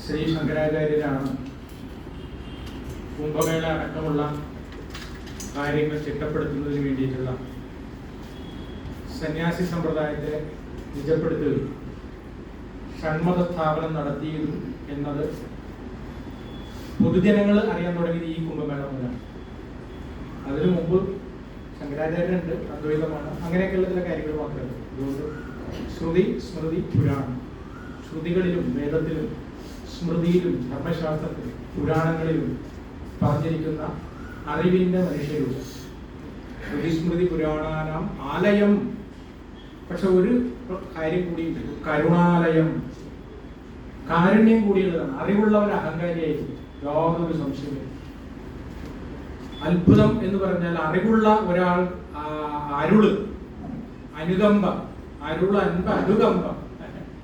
ശ്രീ ശങ്കരാചാര്യരാണ് കുംഭമേള അടക്കമുള്ള കാര്യങ്ങൾ ചിട്ടപ്പെടുത്തുന്നതിന് വേണ്ടിയിട്ടുള്ള സന്യാസി സമ്പ്രദായത്തെ നിജപ്പെടുത്തുകയും ഷൺമത സ്ഥാപനം നടത്തിയതും എന്നത് പൊതുജനങ്ങൾ അറിയാൻ തുടങ്ങിയത് ഈ കുംഭമേള മുതലാണ്. അതിനു മുമ്പ് ശങ്കരാചാര്യരുണ്ട്, അദ്വൈതമാണ്, അങ്ങനെയൊക്കെയുള്ള ചില കാര്യങ്ങൾ മാത്രമേ. അതുകൊണ്ട് ശ്രുതി, സ്മൃതി, പുരാണം, ശ്രുതികളിലും വേദത്തിലും സ്മൃതിയിലും ധർമ്മശാസ്ത്രത്തിലും പുരാണങ്ങളിലും പറഞ്ഞിരിക്കുന്ന അറിവിന്റെ മനുഷ്യരൂപം ശ്രുതി സ്മൃതി പുരാണാനാം ആലയം. പക്ഷെ ഒരു കാര്യം കൂടിയുണ്ട്, കരുണാലയം, കാരുണ്യം കൂടിയുള്ളതാണ്. അറിവുള്ളവർ അഹങ്കാരിയായിരിക്കും, യാതൊരു സംശയമില്ല. അത്ഭുതം എന്ന് പറഞ്ഞാൽ അറിവുള്ള ഒരാൾ അരുള്, അനുകമ്പ, അരുള്, അൻപ, അനുകമ്പ,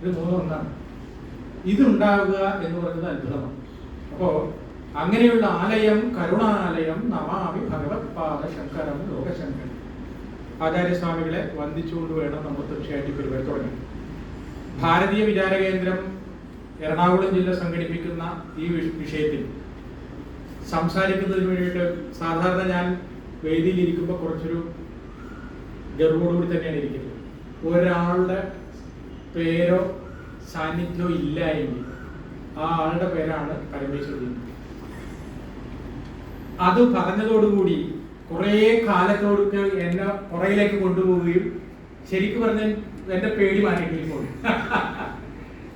ഇത് മൂന്നും ഒന്നാണ്. ഇതുണ്ടാവുക എന്ന് പറയുന്നത് അത്ഭുതമാണ്. അപ്പോ അങ്ങനെയുള്ള ആലയം കരുണാലയം നമാമി ഭഗവത്പാദ ശങ്കരം ലോകശങ്കരം. ആചാര്യസ്വാമികളെ വന്ദിച്ചുകൊണ്ട് വേണം നമ്മൾ തീർച്ചയായിട്ടും പരിപാടി തുടങ്ങാൻ. ഭാരതീയ വിചാര കേന്ദ്രം എറണാകുളം ജില്ല സംഘടിപ്പിക്കുന്ന ഈ വിഷയത്തിൽ സംസാരിക്കുന്നതിന് വേണ്ടിയിട്ട് സാധാരണ ഞാൻ വേദിയിൽ ഇരിക്കുമ്പോൾ കുറച്ചൊരു ഗർവോടുകൂടി തന്നെയാണ് ഇരിക്കുന്നത്. ഒരാളുടെ പേരോ സാന്നിധ്യമോ ഇല്ല എങ്കിൽ ആ ആളുടെ പേരാണ് പരമേശ്വരൻ. അത് പറഞ്ഞതോടുകൂടി കുറെ കാലത്തോടൊക്കെ എന്നെ പുറയിലേക്ക് കൊണ്ടുപോവുകയും ശരിക്കും പറഞ്ഞാൽ എന്റെ പേടി മാറിയിട്ടിരിക്കും.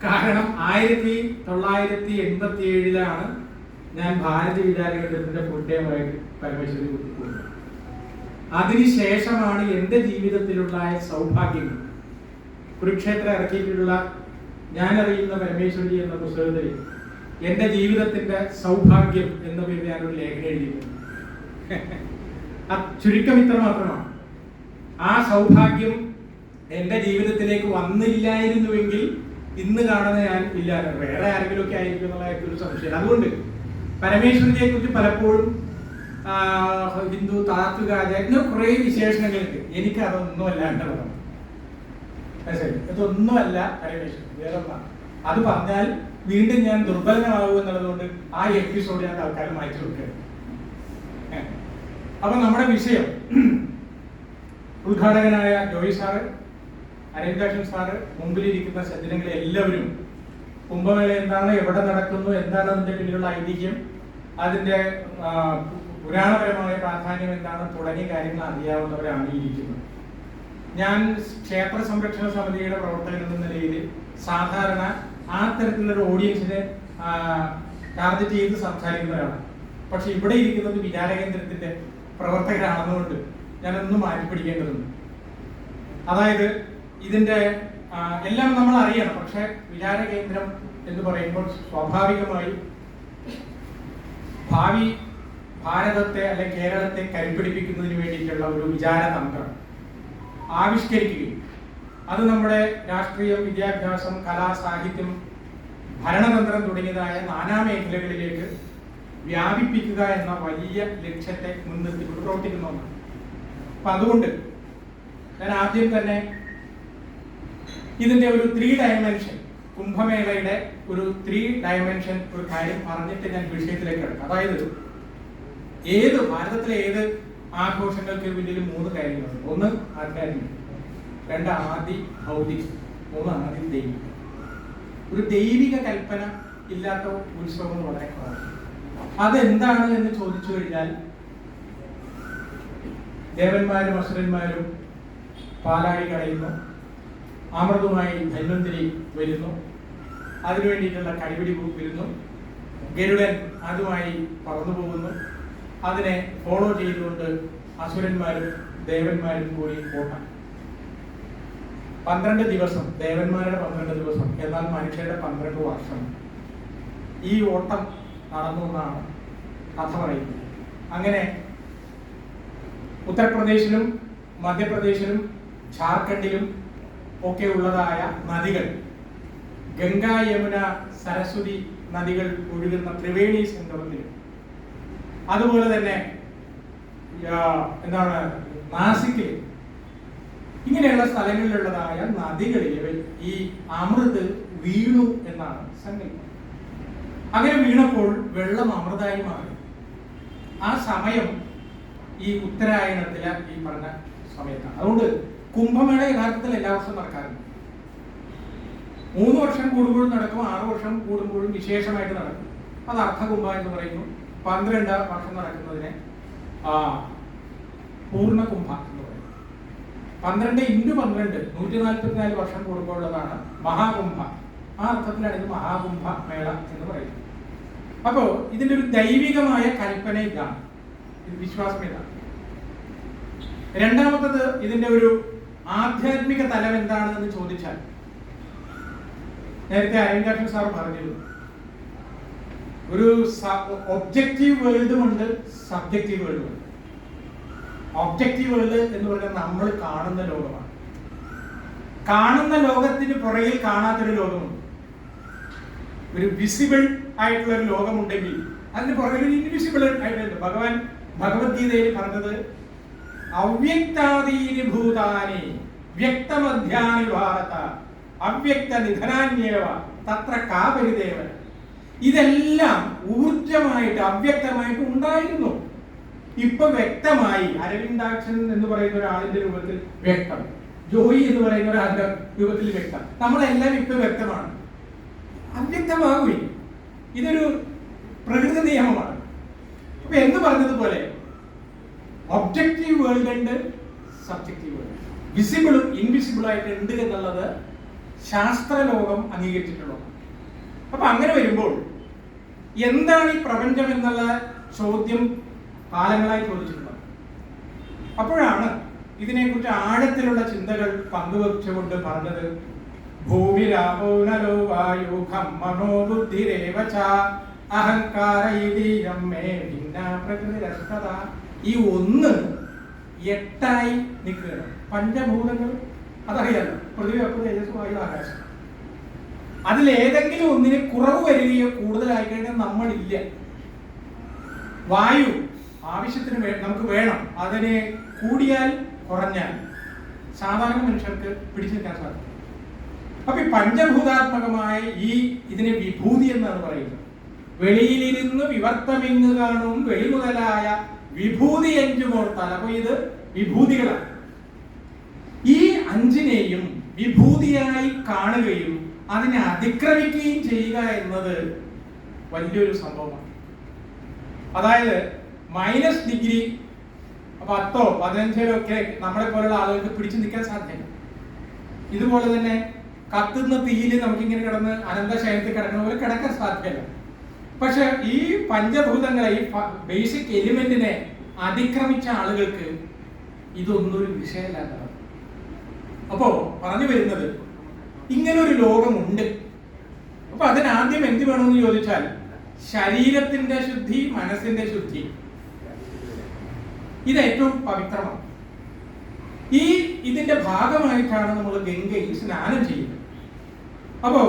കാരണം 1987 ഞാൻ ഭാരതീയ വിചാരകേന്ദ്രത്തിന്റെ ഫുൾ ടൈം ആയിട്ട് പരമേശ്വരി പോകുന്നത്. അതിനുശേഷമാണ് എന്റെ ജീവിതത്തിലുള്ള സൗഭാഗ്യങ്ങൾ. കുരുക്ഷേത്രം ഇറക്കിയിട്ടുള്ള ഞാൻ അറിയുന്ന പരമേശ്വരി എന്ന പുസ്തകത്തിൽ എന്റെ ജീവിതത്തിന്റെ സൗഭാഗ്യം എന്ന പേര് ഞാനൊരു ലേഖനം എഴുതിയിട്ടുണ്ട്. ചുരുക്കം ഇത്ര മാത്രമാണ്. ആ സൗഭാഗ്യം എന്റെ ജീവിതത്തിലേക്ക് വന്നില്ലായിരുന്നുവെങ്കിൽ ഇന്ന് കാണുന്ന ഞാൻ ഇല്ലായിരുന്നു, വേറെ ആരെങ്കിലും ഒക്കെ ആയിരിക്കും എന്നുള്ള ഒരു സംശയം. അതുകൊണ്ട് പരമേശ്വരിയെ കുറിച്ച് പലപ്പോഴും ഹിന്ദു താത്വികാച ഇങ്ങനെ കുറെ വിശേഷണങ്ങളുണ്ട്. എനിക്ക് അതൊന്നും അല്ലാണ്ടതാണ്. ഇതൊന്നുമല്ല പരമേശ്വരൻ, വേറെ ഒന്നാണ്. അത് പറഞ്ഞാൽ വീണ്ടും ഞാൻ ദുർബലനാകും എന്നുള്ളതുകൊണ്ട് ആ എപ്പിസോഡ് ഞാൻ തൽക്കാലം മാറ്റി കൊടുക്കുകയാണ്. അപ്പൊ നമ്മുടെ വിഷയം ഉദ്ഘാടകനായ ജോയി സാറ്, അരവിന്ദാക്ഷൻ സാറ്, മുമ്പിലിരിക്കുന്ന സജ്ജനങ്ങളെ എല്ലാവരും കുംഭമേള എന്താണ്, എവിടെ നടക്കുന്നു, എന്താണ് അതിന്റെ പിന്നിലുള്ള ഐതിഹ്യം, അതിന്റെ പുരാണപരമായ പ്രാധാന്യം എന്താണ് തുടങ്ങിയ കാര്യങ്ങൾ അറിയാവുന്നവരാണ് ഇരിക്കുന്നത്. ഞാൻ ക്ഷേത്ര സംരക്ഷണ സമിതിയുടെ പ്രവർത്തകൻ എന്ന നിലയിൽ സാധാരണ ആ തരത്തിലുള്ള ഓഡിയൻസിനെ ടാർഗറ്റ് ചെയ്ത് സംസാരിക്കുന്നവരാണ്. പക്ഷെ ഇവിടെ ഇരിക്കുന്നത് വിചാരകേന്ദ്രത്തിന്റെ പ്രവർത്തകരാണെന്നുകൊണ്ട് ഞാനൊന്നും മാറ്റിപ്പിടിക്കേണ്ടതുണ്ട്. അതായത് ഇതിന്റെ എല്ലാം നമ്മൾ അറിയണം. പക്ഷെ വിചാരകേന്ദ്രം എന്ന് പറയുമ്പോൾ സ്വാഭാവികമായി ഭാവി ഭാരതത്തെ അല്ലെ കേരളത്തെ കരുപിടിപ്പിക്കുന്നതിന് വേണ്ടിയിട്ടുള്ള ഒരു വിചാരതന്ത്രം ആവിഷ്കരിക്കുകയും അത് നമ്മുടെ രാഷ്ട്രീയം, വിദ്യാഭ്യാസം, കലാ, സാഹിത്യം, ഭരണതന്ത്രം തുടങ്ങിയതായ നാനാ മേഖലകളിലേക്ക് വ്യാപിപ്പിക്കുക എന്ന വലിയ ലക്ഷ്യത്തെ മുൻനിർത്തിക്കൊണ്ട് പ്രവർത്തിക്കുന്ന ഒന്നാണ്. അപ്പൊ അതുകൊണ്ട് ഞാൻ ആദ്യം തന്നെ ഇതിന്റെ ഒരു 3 ഡയമെൻഷൻ, കുംഭമേളയുടെ ഒരു 3 ഡയമെൻഷൻ ഒരു കാര്യം പറഞ്ഞിട്ട് ഞാൻ വിഷയത്തിലേക്ക് കിടക്കാം. അതായത് ഭാരതത്തിലെ ഏത് ആഘോഷങ്ങൾക്ക് പിന്നിൽ 3 കാര്യങ്ങളുണ്ട്. 1 ആധ്യാത്മികം, 2 ആദി ഭൗതികം, 3 ആദി ദൈവികം. ഒരു ദൈവിക കൽപ്പന ഇല്ലാത്ത ഉത്സവങ്ങൾ വളരെ കുറവാണ്. അതെന്താണ് എന്ന് ചോദിച്ചു കഴിഞ്ഞാൽ ദേവന്മാരും അസുരന്മാരും പാലാഴി കടയുന്നു, അമൃതുമായി ധന്വന്തിരി വരുന്നു, അതിനു വേണ്ടിയിട്ടുള്ള കടിപിടി വരുന്നു, ഗരുഡൻ അതുമായി പറന്നു പോകുന്നു, അതിനെ ഫോളോ ചെയ്തുകൊണ്ട് അസുരന്മാരും ദേവന്മാരും കൂടി ഓട്ടം. 12 ദിവസം, ദേവന്മാരുടെ 12 ദിവസം, എന്നാൽ മനുഷ്യരുടെ 12 വർഷം ഈ ഓട്ടം നടന്നു എന്നാണ് കഥ പറയുന്നത്. അങ്ങനെ ഉത്തർപ്രദേശിലും മധ്യപ്രദേശിലും ഝാർഖണ്ഡിലും ഒക്കെ ഉള്ളതായ നദികൾ, ഗംഗ, യമുന, സരസ്വതി നദികൾ ഒഴുകുന്ന ത്രിവേണി സംഗമത്തിൽ, അതുപോലെ തന്നെ നാസിക്കിൽ, ഇങ്ങനെയുള്ള സ്ഥലങ്ങളിലുള്ളതായ നദികളിൽ ഈ അമൃത് വീണു എന്നാണ് സങ്കല്പം. അങ്ങനെ വീണപ്പോൾ വെള്ളം അമൃതായി മാറി. ആ സമയം ഈ ഉത്തരായണത്തിലെ ഈ പറഞ്ഞ സമയത്താണ്. അതുകൊണ്ട് കുംഭമേള യഥാർത്ഥത്തിൽ എല്ലാ വർഷവും നടക്കാറുണ്ട്. 3 വർഷം കൂടുമ്പോഴും നടക്കും, 6 വർഷം കൂടുമ്പോഴും വിശേഷമായിട്ട് നടക്കും. അത് അർദ്ധകുംഭ എന്ന് പറയുന്നു. 12 വർഷം നടക്കുന്നതിനെ പൂർണ്ണകുംഭ എന്ന് പറയും. 12 × 12 144 വർഷം കൂടുമ്പോഴുള്ളതാണ് മഹാകുംഭ. ആ അർത്ഥത്തിലാണ് ഇത് മഹാകുംഭ മേള എന്ന് പറയുന്നത്. അപ്പോ ഇതിന്റെ ഒരു ദൈവികമായ കൽപ്പന ഇതാണ്, ഇത് വിശ്വാസം ഇതാണ്. രണ്ടാമത്തത് ഇതിന്റെ ഒരു ആധ്യാത്മിക തലം എന്താണെന്ന് ചോദിച്ചാൽ, നേരത്തെ അരവിന്ദാക്ഷൻ സാർ പറഞ്ഞിരുന്നു, ഒരു ഒബ്ജക്റ്റീവ് വേൾഡും ഉണ്ട്, സബ്ജക്റ്റീവ് വേൾഡും ഉണ്ട്. ഒബ്ജക്റ്റീവ് വേൾഡ് എന്ന് പറഞ്ഞാൽ നമ്മൾ കാണുന്ന ലോകമാണ്. കാണുന്ന ലോകത്തിന് പുറകിൽ കാണാത്തൊരു ലോകമുണ്ട്. ഒരു വിസിബിൾ ആയിട്ടുള്ള ഒരു ലോകമുണ്ടെങ്കിൽ അതിന് പുറകിൽ ഒരു ഇൻവിസിബിൾ ആയിട്ടുണ്ട്. ഭഗവത്ഗീതയിൽ പറഞ്ഞത് അവ്യക്താദീനി ഭൂതാനി വ്യക്തമധ്യാനി ഭാരത അവ്യക്ത നിധനാന്യേവ തത്ര കാപരിദേവൻ. ഇതെല്ലാം ഊർജമായിട്ട് അവ്യക്തമായിട്ട് ഉണ്ടായിരുന്നു, ഇപ്പൊ വ്യക്തമായി. അരവിന്ദാക്ഷൻ എന്ന് പറയുന്ന ഒരാളിന്റെ രൂപത്തിൽ വ്യക്തം, ജോയി എന്ന് പറയുന്ന ഒരാളുടെ രൂപത്തിൽ വ്യക്തം. നമ്മളെല്ലാം ഇപ്പൊ വ്യക്തമാണ്, അവ്യക്തമാകും. ഇതൊരു പ്രകൃതി നിയമമാണ്. അപ്പൊ എന്ന് പറഞ്ഞതുപോലെ ഒബ്ജക്റ്റീവ് വേൾഡ് ഉണ്ട്, സബ്ജക്റ്റീവ് വേൾഡ്, വിസിബിളും ഇൻവിസിബിളും ആയിട്ട് ഉണ്ട് എന്നുള്ളത് ശാസ്ത്രലോകം അംഗീകരിച്ചിട്ടുള്ളത്. അപ്പൊ അങ്ങനെ വരുമ്പോൾ എന്താണ് ഈ പ്രപഞ്ചം എന്നുള്ള ചോദ്യം കാലങ്ങളായി ചോദിച്ചിട്ടുള്ളത്. അപ്പോഴാണ് ഇതിനെക്കുറിച്ച് ആഴത്തിലുള്ള ചിന്തകൾ പങ്കുവച്ചുകൊണ്ട് പറഞ്ഞത് ഭൂമിരാപോ നലോ വായു ഖമ്മനോ ബുദ്ധിരേവ ച അഹങ്കാര ഇതീയം മേ ഭിന്ന പ്രകൃതിരഷ്ടത. ഈ 1 8 നിൽക്കുകയാണ്. പഞ്ചഭൂതങ്ങൾ അതറിയാലോ, പൃഥ്വി, അപ്പ്, തേജസ്, വായു, ആകാശം. അതിലേതെങ്കിലും ഒന്നിന് കുറവ് വരികയോ കൂടുതലായി കഴിഞ്ഞാൽ നമ്മളില്ല. വായു ആവശ്യത്തിന് നമുക്ക് വേണം, അതിന് കൂടിയാൽ കുറഞ്ഞാൽ സാധാരണ മനുഷ്യർക്ക് പിടിച്ചു നിൽക്കാൻ സാധിക്കും. അപ്പൊ ഈ പഞ്ചഭൂതാത്മകമായ ഇതിനെ വിഭൂതി എന്നാണ് പറയുന്നത്. വെളിയിലിരുന്ന് വിവർത്തമിങ്ങ് കാണും വെളി മുതലായ വിഭൂതി 5 മോർത്താൽ. അപ്പൊ ഇത് വിഭൂതികളാണ്. ഈ 5നെയും വിഭൂതിയായി കാണുകയും അതിനെ അതിക്രമിക്കുകയും ചെയ്യുക എന്നത് വലിയൊരു സംഭവമാണ്. അതായത് -ഡിഗ്രി 10 15 ഒക്കെ നമ്മളെ പോലുള്ള ആളുകൾക്ക് പിടിച്ചു നിൽക്കാൻ സാധ്യമല്ല. ഇതുപോലെ തന്നെ കത്തുന്ന തീയിൽ നമുക്കിങ്ങനെ കിടന്ന് അനന്തശയനത്തിൽ കിടക്കുന്ന പോലെ കിടക്കാൻ സാധ്യമല്ല. പക്ഷെ ഈ പഞ്ചഭൂതങ്ങളെ, ഈ ബേസിക് എലിമെന്റിനെ അതിക്രമിച്ച ആളുകൾക്ക് ഇതൊന്നും ഒരു വിഷയമല്ലാത്തതാണ്. അപ്പോ പറഞ്ഞു വരുന്നത് ഇങ്ങനൊരു ലോകമുണ്ട്. അപ്പൊ അതിനാദ്യം എന്ത് വേണമെന്ന് ചോദിച്ചാൽ ശരീരത്തിന്റെ ശുദ്ധി, മനസ്സിന്റെ ശുദ്ധി, ഇത് ഏറ്റവും പവിത്രമാണ്. ഇതിന്റെ ഭാഗമായിട്ടാണ് നമ്മൾ ഗംഗയിൽ സ്നാനം ചെയ്യുന്നത്. അപ്പോ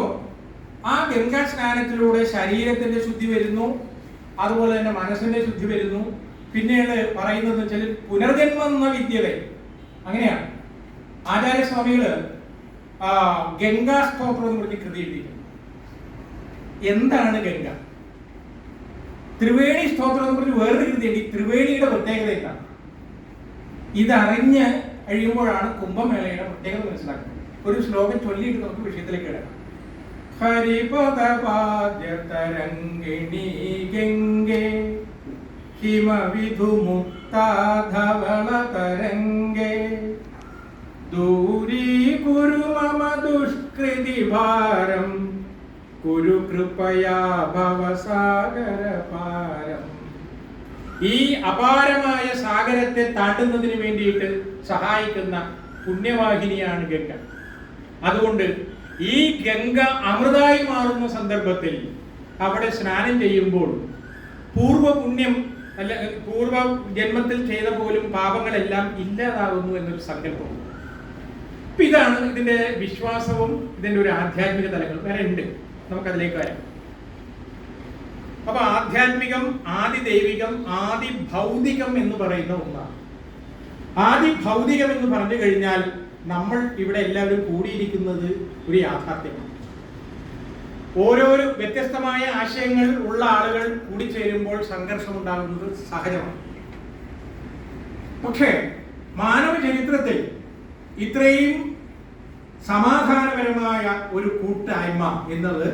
ആ ഗംഗാ സ്നാനത്തിലൂടെ ശരീരത്തിന്റെ ശുദ്ധി വരുന്നു, അതുപോലെ തന്നെ മനസ്സിന്റെ ശുദ്ധി വരുന്നു. പിന്നീട് പറയുന്നത് വെച്ചാൽ പുനർജന്മം എന്ന വിദ്യതെ. അങ്ങനെയാണ് ആചാര്യസ്വാമികള് ഗംഗാ സ്തോത്രം എന്ന് പറഞ്ഞ് കൃതി എഴുതിയിരിക്കുന്നു. എന്താണ് ഗംഗ? ത്രിവേണി സ്തോത്രം എന്ന് പറഞ്ഞ് വേറൊരു കൃതി എഴുതി. ത്രിവേണിയുടെ പ്രത്യേകത എന്താണ്? ഇതറിഞ്ഞ് കഴിയുമ്പോഴാണ് കുംഭമേളയുടെ പ്രത്യേകത മനസ്സിലാക്കുന്നത്. ഒരു ശ്ലോകം ചൊല്ലിയിട്ട് നമുക്ക് വിഷയത്തിലേക്ക് കിടക്കാം. ഹരിപദപാദ്യതരംഗിണീ ഗംഗേ ഹിമവിധുമുക്താധവളതരംഗേ ദൂരീകുരു മമ ദുഷ്കൃതി ഭാരം കുരു കൃപയാ ഭവസാഗരപാരം. ഈ അപാരമായ സാഗരത്തെ താണ്ടുന്നതിന് വേണ്ടിയിട്ട് സഹായിക്കുന്ന പുണ്യവാഹിനിയാണ് ഗംഗ. അതുകൊണ്ട് ഈ ഗംഗ അമൃതായി മാറുന്ന സന്ദർഭത്തിൽ അവിടെ സ്നാനം ചെയ്യുമ്പോൾ പൂർവ്വപുണ്യം പൂർവ്വ ജന്മത്തിൽ ചെയ്ത പോലും പാപങ്ങളെല്ലാം ഇല്ലാതാകുന്നു എന്നൊരു സങ്കല്പം. അപ്പൊ ഇതാണ് ഇതിന്റെ വിശ്വാസവും ഇതിന്റെ ഒരു ആധ്യാത്മിക തലങ്ങൾ വേറെ ഉണ്ട്. നമുക്കതിലേക്ക് വരാം. അപ്പൊ ആധ്യാത്മികം, ആദി ദൈവികം, ആദി ഭൗതികം എന്ന് പറയുന്ന ഒന്നാണ്. ആദി ഭൗതികം എന്ന് പറഞ്ഞു കഴിഞ്ഞാൽ നമ്മൾ ഇവിടെ എല്ലാവരും കൂടിയിരിക്കുന്നത് ഒരു യാഥാർത്ഥ്യമാണ്. ഓരോരോ വ്യത്യസ്തമായ ആശയങ്ങൾ ഉള്ള ആളുകൾ കൂടിച്ചേരുമ്പോൾ സംഘർഷം ഉണ്ടാകുന്നത് സഹജമാണ്. പക്ഷേ മാനവ ചരിത്രത്തിൽ ഇത്രയും സമാധാനപരമായ ഒരു കൂട്ടായ്മ എന്നത്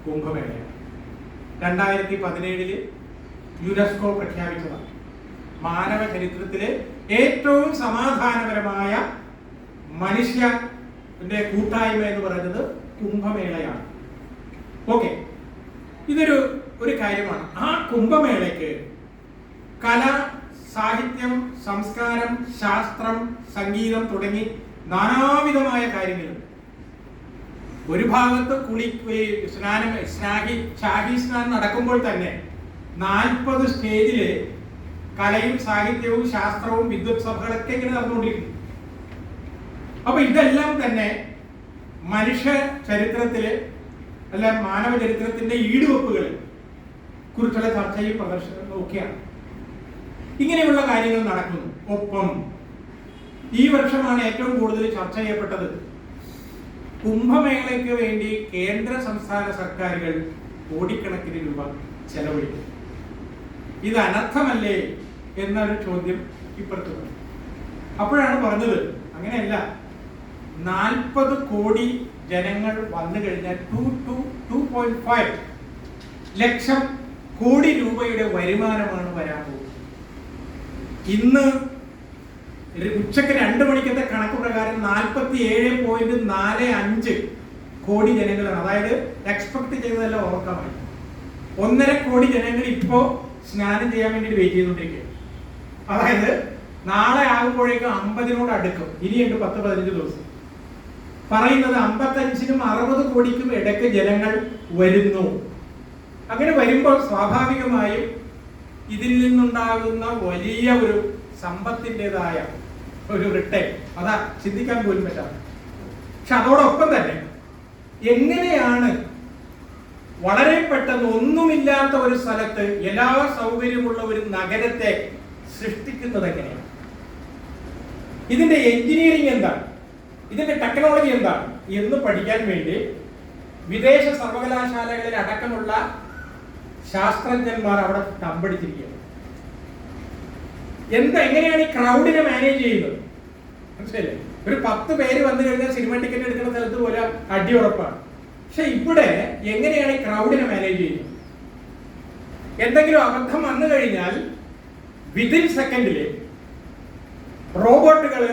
കുംഭമേളയാണ്. 2017 യുനെസ്കോ പ്രഖ്യാപിച്ചതാണ് മാനവ ചരിത്രത്തിലെ ഏറ്റവും സമാധാനപരമായ മനുഷ്യന്റെ കൂട്ടായ്മ എന്ന് പറയുന്നത് കുംഭമേളയാണ്. ഓക്കെ, ഇതൊരു കാര്യമാണ്. ആ കുംഭമേളയ്ക്ക് കല, സാഹിത്യം, സംസ്കാരം, ശാസ്ത്രം, സംഗീതം തുടങ്ങി നാനാവിധമായ കാര്യങ്ങളുണ്ട്. ഒരു ഭാഗത്ത് ഷാഹി സ്നാനം നടക്കുമ്പോൾ തന്നെ 40 സ്റ്റേജില് കലയും സാഹിത്യവും ശാസ്ത്രവും വിദ്വത് സഭകളൊക്കെ ഇങ്ങനെ നടന്നുകൊണ്ടിരിക്കുന്നു. അപ്പൊ ഇതെല്ലാം തന്നെ മനുഷ്യ ചരിത്രത്തില് അല്ല മാനവ ചരിത്രത്തിന്റെ ഈടുവെപ്പുകൾ കുറിച്ചുള്ള ചർച്ചയും പ്രദർശനവും ഒക്കെയാണ്. ഇങ്ങനെയുള്ള കാര്യങ്ങൾ നടക്കുന്നു. ഒപ്പം ഈ വർഷമാണ് ഏറ്റവും കൂടുതൽ ചർച്ച ചെയ്യപ്പെട്ടത് കുംഭമേളയ്ക്ക് വേണ്ടി കേന്ദ്ര സംസ്ഥാന സർക്കാരുകൾ കോടിക്കണക്കിന് രൂപ ചെലവഴിക്കും. ഇത് അനർത്ഥമല്ലേ എന്നൊരു ചോദ്യം ഇപ്പുറത്ത് വന്നു. അപ്പോഴാണ് പറഞ്ഞത് അങ്ങനെയല്ല, 40 കോടി ജനങ്ങൾ വന്നു കഴിഞ്ഞാൽ 2.5 ലക്ഷം കോടി രൂപയുടെ വരുമാനമാണ് വരാൻ പോകുന്നത്. ഇന്ന് ഉച്ചക്ക് 2 മണിക്കത്തെ കണക്ക് പ്രകാരം 47.45 കോടി ജനങ്ങളാണ്. അതായത് എക്സ്പെക്ട് ചെയ്തതല്ല, ഓർക്കാമായി 1.5 കോടി ജനങ്ങൾ ഇപ്പോ സ്നാനം ചെയ്യാൻ വേണ്ടി വെയിറ്റ് ചെയ്തുകൊണ്ടിരിക്കുകയാണ്. അതായത് നാളെ ആകുമ്പോഴേക്കും 50 അടുക്കും. ഇനിയുണ്ട് 10-15 ദിവസം. പറയുന്നത് 55-നും 60 കോടിക്കും ഇടയ്ക്ക് ജനങ്ങൾ വരുന്നു. അങ്ങനെ വരുമ്പോൾ സ്വാഭാവികമായും ഇതിൽ നിന്നുണ്ടാകുന്ന വലിയ ഒരു സമ്പത്തിൻ്റെതായ ഒരു റിട്ടേൺ അതാ ചിന്തിക്കാൻ പോലും പറ്റാത്ത. പക്ഷെ അതോടൊപ്പം തന്നെ എങ്ങനെയാണ് വളരെ പെട്ടെന്ന് ഒന്നുമില്ലാത്ത ഒരു സ്ഥലത്ത് എല്ലാ സൗകര്യമുള്ള ഒരു നഗരത്തെ സൃഷ്ടിക്കുന്നത് എങ്ങനെയാണ്? ഇതിന്റെ എഞ്ചിനീയറിംഗ് എന്താണ്, ഇതിന്റെ ടെക്നോളജി എന്താണ് എന്ന് പഠിക്കാൻ വേണ്ടി വിദേശ സർവകലാശാലകളിൽ അടക്കമുള്ള ശാസ്ത്രജ്ഞന്മാർ അവിടെ തമ്പടിച്ചിരിക്കുകയാണ്. എങ്ങനെയാണ് ഈ ക്രൗഡിനെ മാനേജ് ചെയ്യുന്നത്? മനസ്സിലല്ലേ? ഒരു 10 പേര് വന്നു കഴിഞ്ഞാൽ സിനിമ ടിക്കറ്റ് എടുക്കുന്ന സ്ഥലത്ത് പോലെ അടിയുറപ്പാണ്. പക്ഷെ ഇവിടെ എങ്ങനെയാണ് ഈ ക്രൗഡിനെ മാനേജ് ചെയ്യുന്നത്? എന്തെങ്കിലും അബദ്ധം വന്നു കഴിഞ്ഞാൽ വിതിൻ സെക്കൻഡില് റോബോട്ടുകള്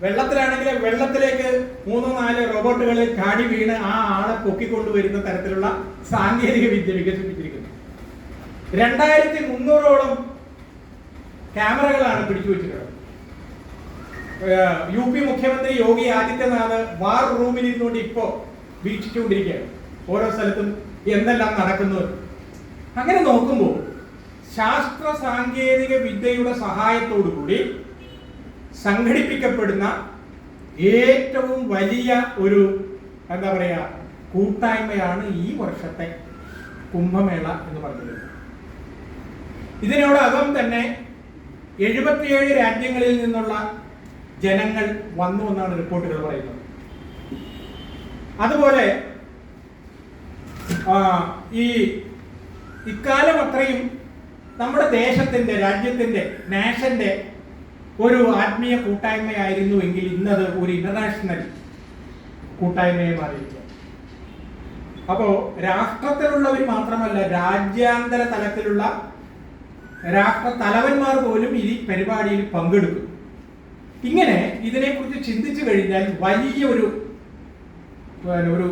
വെള്ളത്തിലാണെങ്കിൽ വെള്ളത്തിലേക്ക് 3-4 റോബോട്ടുകൾ ചാടി വീണ് ആ ആളെ പൊക്കിക്കൊണ്ടുവരുന്ന തരത്തിലുള്ള സാങ്കേതിക വിദ്യ വികസിപ്പിച്ചിരിക്കുന്നു. 2300ഓളം ക്യാമറകളാണ് പിടിച്ചു വെച്ചിട്ടുള്ളത്. UP മുഖ്യമന്ത്രി യോഗി ആദിത്യനാഥ് വാർ റൂമിൽ ഇരുന്നുകൊണ്ട് ഇപ്പോ വീക്ഷിച്ചുകൊണ്ടിരിക്കുകയാണ് ഓരോ സ്ഥലത്തും എന്തെല്ലാം നടക്കുന്നത്. അങ്ങനെ നോക്കുമ്പോൾ ശാസ്ത്ര സാങ്കേതിക വിദ്യയുടെ സഹായത്തോടു കൂടി സംഘടിപ്പിക്കപ്പെടുന്ന ഏറ്റവും വലിയ ഒരു എന്താ പറയാ കൂട്ടായ്മയാണ് ഈ വർഷത്തെ കുംഭമേള എന്ന് പറഞ്ഞത്. ഇതിനോടകം തന്നെ 77 രാജ്യങ്ങളിൽ നിന്നുള്ള ജനങ്ങൾ വന്നു എന്നാണ് റിപ്പോർട്ടുകൾ പറയുന്നത്. അതുപോലെ ഇക്കാലം അത്രയും നമ്മുടെ ദേശത്തിന്റെ, രാജ്യത്തിന്റെ, നാഷന്റെ ഒരു ആത്മീയ കൂട്ടായ്മയായിരുന്നു എങ്കിൽ ഇന്നത് ഒരു ഇന്റർനാഷണൽ കൂട്ടായ്മയെ മാറിയിരിക്കുക. അപ്പോ രാഷ്ട്രത്തിലുള്ളവർ മാത്രമല്ല, രാജ്യാന്തര തലത്തിലുള്ള രാഷ്ട്ര തലവന്മാർ പോലും ഈ പരിപാടിയിൽ പങ്കെടുക്കും. ഇങ്ങനെ ഇതിനെക്കുറിച്ച് ചിന്തിച്ചു കഴിഞ്ഞാൽ വലിയ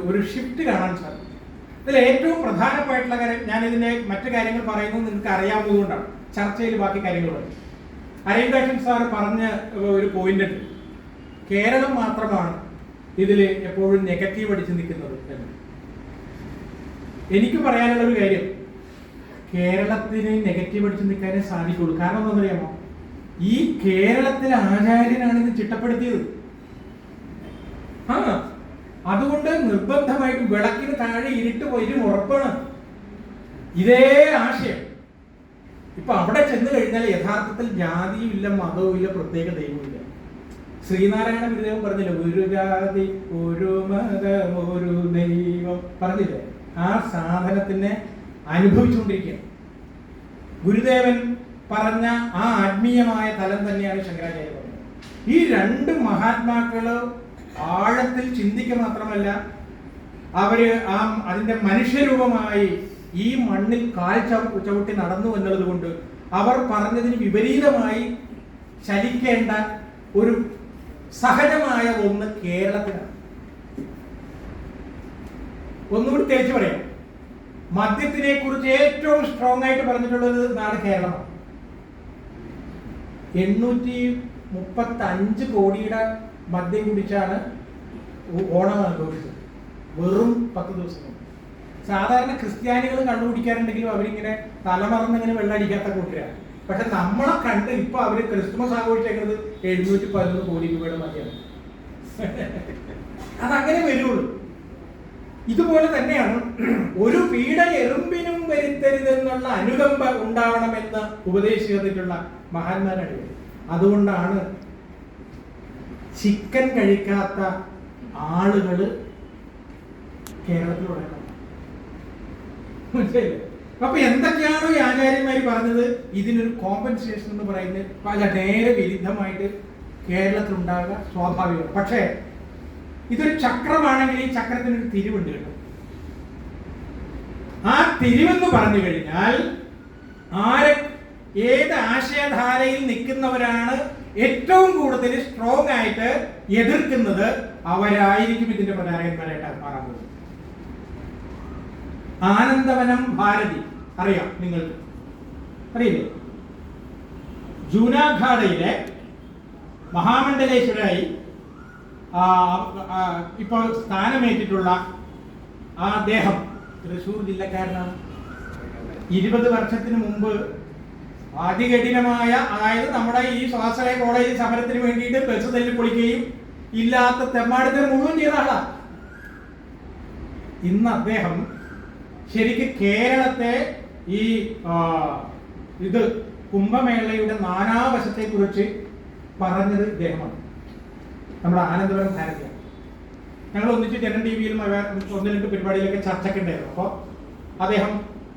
ഒരു ഷിഫ്റ്റ് കാണാൻ സാധിക്കും. ഇതിൽ ഏറ്റവും പ്രധാനമായിട്ടുള്ള കാര്യം, ഞാൻ ഇതിന്റെ മറ്റു കാര്യങ്ങൾ പറയുന്നത് നിങ്ങൾക്ക് അറിയാവുന്നതുകൊണ്ടാണ്. ചർച്ചയിൽ ബാക്കി കാര്യങ്ങൾ പറയും. അരവിന്ദാക്ഷൻ സാർ പറഞ്ഞ ഒരു പോയിന്റ് ഉണ്ട്, കേരളം മാത്രമാണ് ഇതിൽ എപ്പോഴും നെഗറ്റീവ് അടിച്ചു നിൽക്കുന്നത് എന്ന്. എനിക്ക് പറയാനുള്ള ഒരു കാര്യം, കേരളത്തിന് നെഗറ്റീവ് അടിച്ചു നിൽക്കാനേ സാധിക്കുള്ളൂ. കാരണം എന്താണെന്നറിയാമോ? ഈ കേരളത്തിലെ ആചാര്യനാണ് ഇത് ചിട്ടപ്പെടുത്തിയത്. അതുകൊണ്ട് നിർബന്ധമായിട്ടും വിളക്കിന് താഴെ ഇരുട്ട് വരും ഉറപ്പാണ്. ഇതേ ആശയം ഇപ്പൊ അവിടെ ചെന്ന് കഴിഞ്ഞാൽ യഥാർത്ഥത്തിൽ ജാതിയും ഇല്ല, മതവും ഇല്ല, പ്രത്യേക ദൈവവും ഇല്ല. ശ്രീനാരായണ ഗുരുദേവൻ പറഞ്ഞില്ലേ, ഒരു ജാതി ഒരു മതം ഒരു ദൈവം പറഞ്ഞില്ലേ? ആ സാധനത്തിനെ അനുഭവിച്ചുകൊണ്ടിരിക്കുകയാണ്. ഗുരുദേവൻ പറഞ്ഞ ആ ആത്മീയമായ തലം തന്നെയാണ് ശങ്കരാചാര്യ പറഞ്ഞത്. ഈ രണ്ട് മഹാത്മാക്കള് ആഴത്തിൽ ചിന്തിക്കുക മാത്രമല്ല, അവര് അതിന്റെ മനുഷ്യരൂപമായി ഈ മണ്ണിൽ കാൽ ചവിട്ടി നടന്നു എന്നുള്ളത് കൊണ്ട് അവർ പറഞ്ഞതിന് വിപരീതമായി ചലിക്കേണ്ട ഒരു സഹജമായ ഒന്ന് കേരളത്തിലാണ്. ഒന്നുകൂടി തേച്ച് പറയാം, മദ്യത്തിനെ കുറിച്ച് ഏറ്റവും സ്ട്രോങ് ആയിട്ട് പറഞ്ഞിട്ടുള്ളത് നാട് കേരളമാണ്. 835 കോടിയുടെ മദ്യം കുടിച്ചാണ് ഓണം ആഘോഷിച്ചത്, വെറും 10 ദിവസം. സാധാരണ ക്രിസ്ത്യാനികൾ കണ്ടുപിടിക്കാറുണ്ടെങ്കിലും അവരിങ്ങനെ തലമറന്നിങ്ങനെ വെള്ളടിക്കാത്ത കൂട്ടരാണ്. പക്ഷെ നമ്മളെ കണ്ട് ഇപ്പൊ അവര് ക്രിസ്മസ് ആഘോഷിച്ചേക്കുന്നത് 711 കോടി രൂപയുടെ മദ്യമാണ്. അതങ്ങനെ വരുള്ളൂ. ഇതുപോലെ തന്നെയാണ് ഒരു പീഡ എറുമ്പിനും വരുത്തരുതെന്നുള്ള അനുകമ്പ ഉണ്ടാവണമെന്ന് ഉപദേശിച്ചിട്ടുള്ള മഹാന്മാരാണ്. അതുകൊണ്ടാണ് ചിക്കൻ കഴിക്കാത്ത ആളുകള് കേരളത്തിലൂടെ. അപ്പൊ എന്തൊക്കെയാണോ ഈ ആചാര്യന്മാര് പറഞ്ഞത്, ഇതിനൊരു കോമ്പൻസേഷൻ എന്ന് പറയുന്നത് പല നേരെ വിരുദ്ധമായിട്ട് കേരളത്തിൽ ഉണ്ടാകുക സ്വാഭാവികം. പക്ഷേ ഇതൊരു ചക്രമാണെങ്കിൽ ഈ ചക്രത്തിനൊരു തിരിവുണ്ട് കേട്ടോ. ആ തിരിവെന്ന് പറഞ്ഞു കഴിഞ്ഞാൽ ഏത് ആശയധാരയിൽ നിൽക്കുന്നവരാണ് ഏറ്റവും കൂടുതൽ സ്ട്രോങ് ആയിട്ട് എതിർക്കുന്നത്, അവരായിരിക്കും ഇതിന്റെ പ്രചാരകന്മാരായിട്ട് മാറാൻ പോകുന്നത്. ആനന്ദവനം ഭാരതി അറിയാം, നിങ്ങൾക്ക് അറിയില്ലേ? ജൂനാഘാടയിലെ മഹാമണ്ഡലേശ്വരായി ഇപ്പോൾ സ്ഥാനമേറ്റിട്ടുള്ള ആ അദ്ദേഹം തൃശ്ശൂർ ജില്ലക്കാരനാണ്. 20 വർഷത്തിന് മുമ്പ് അതികഠിനമായ, അതായത് നമ്മുടെ ഈ സ്വാശ്രയ കോളേജ് സമരത്തിന് വേണ്ടിയിട്ട് ബസ് തല്ലി പൊളിക്കുകയും ഇല്ലാത്ത തെമ്മാടത്തിന് മുഴുവൻ ചെയ്ത ആളാ. ഇന്ന് അദ്ദേഹം ശരിക്കും കേരളത്തെ ഈ ഇത് കുംഭമേളയുടെ നാനാവശത്തെ കുറിച്ച് പറഞ്ഞത് ഇദ്ദേഹമാണ്, നമ്മുടെ ആനന്ദവനം ഭാരതിയാണ്. ഞങ്ങൾ ഒന്നിച്ച് ജനൻ ടി വിയിലും 1-2 പരിപാടിയിലൊക്കെ ചർച്ചയ്ക്ക് ഉണ്ടായിരുന്നു. അപ്പോൾ അദ്ദേഹം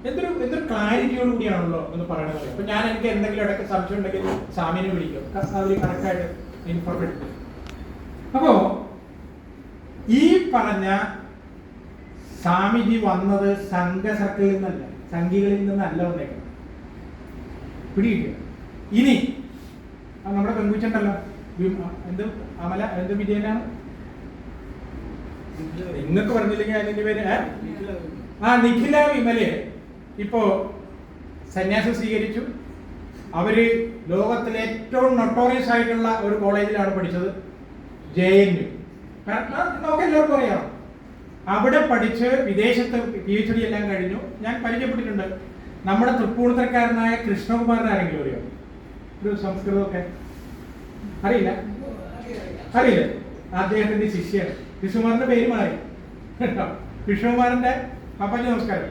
എന്തൊരു ക്ലാരിറ്റിയോട് കൂടിയാണല്ലോ എന്ന് പറയണത്. അപ്പൊ എനിക്ക് എന്തെങ്കിലും ഇടയ്ക്ക് സംശയം ഉണ്ടെങ്കിൽ സ്വാമിനെ വിളിക്കും, അവർ കറക്റ്റായിട്ട് ഇൻഫോർമേറ്റ്. അപ്പോ ഈ പറഞ്ഞ സ്വാമിജി വന്നത് സംഘ സർക്കിളിൽ നിന്നല്ല, സംഘികളിൽ നിന്നല്ല വന്നേക്കുന്നത്. പിടിയില്ല. ഇനി നമ്മുടെ പെൺകുച്ചുണ്ടല്ലോ, എന്ത് അമല, എന്ത് വിജയനാണ് നിങ്ങൾക്ക് പറഞ്ഞില്ലെങ്കിൽ അതിന്റെ പേര് നിഖില വിമല് ഇപ്പോ സന്യാസം സ്വീകരിച്ചു. അവര് ലോകത്തിലെ ഏറ്റവും നൊട്ടോറിയസ് ആയിട്ടുള്ള ഒരു കോളേജിലാണ് പഠിച്ചത്, JNU. നമുക്ക് എല്ലാവർക്കും അറിയാം. അവിടെ പഠിച്ച് വിദേശത്ത് PhD എല്ലാം കഴിഞ്ഞു. ഞാൻ പരിചയപ്പെട്ടിട്ടുണ്ട്. നമ്മുടെ തൃപ്പൂണിത്തരക്കാരനായ കൃഷ്ണകുമാറിനെ ആരെങ്കിലും അറിയാം? ഒരു സംസ്കൃതമൊക്കെ അറിയില്ല? അദ്ദേഹത്തിന്റെ ശിഷ്യൻ. കൃഷ്ണകുമാറിന്റെ പേര് മാറി. കൃഷ്ണകുമാറിന്റെ പപ്പയ്ക്ക് നമസ്കാരം.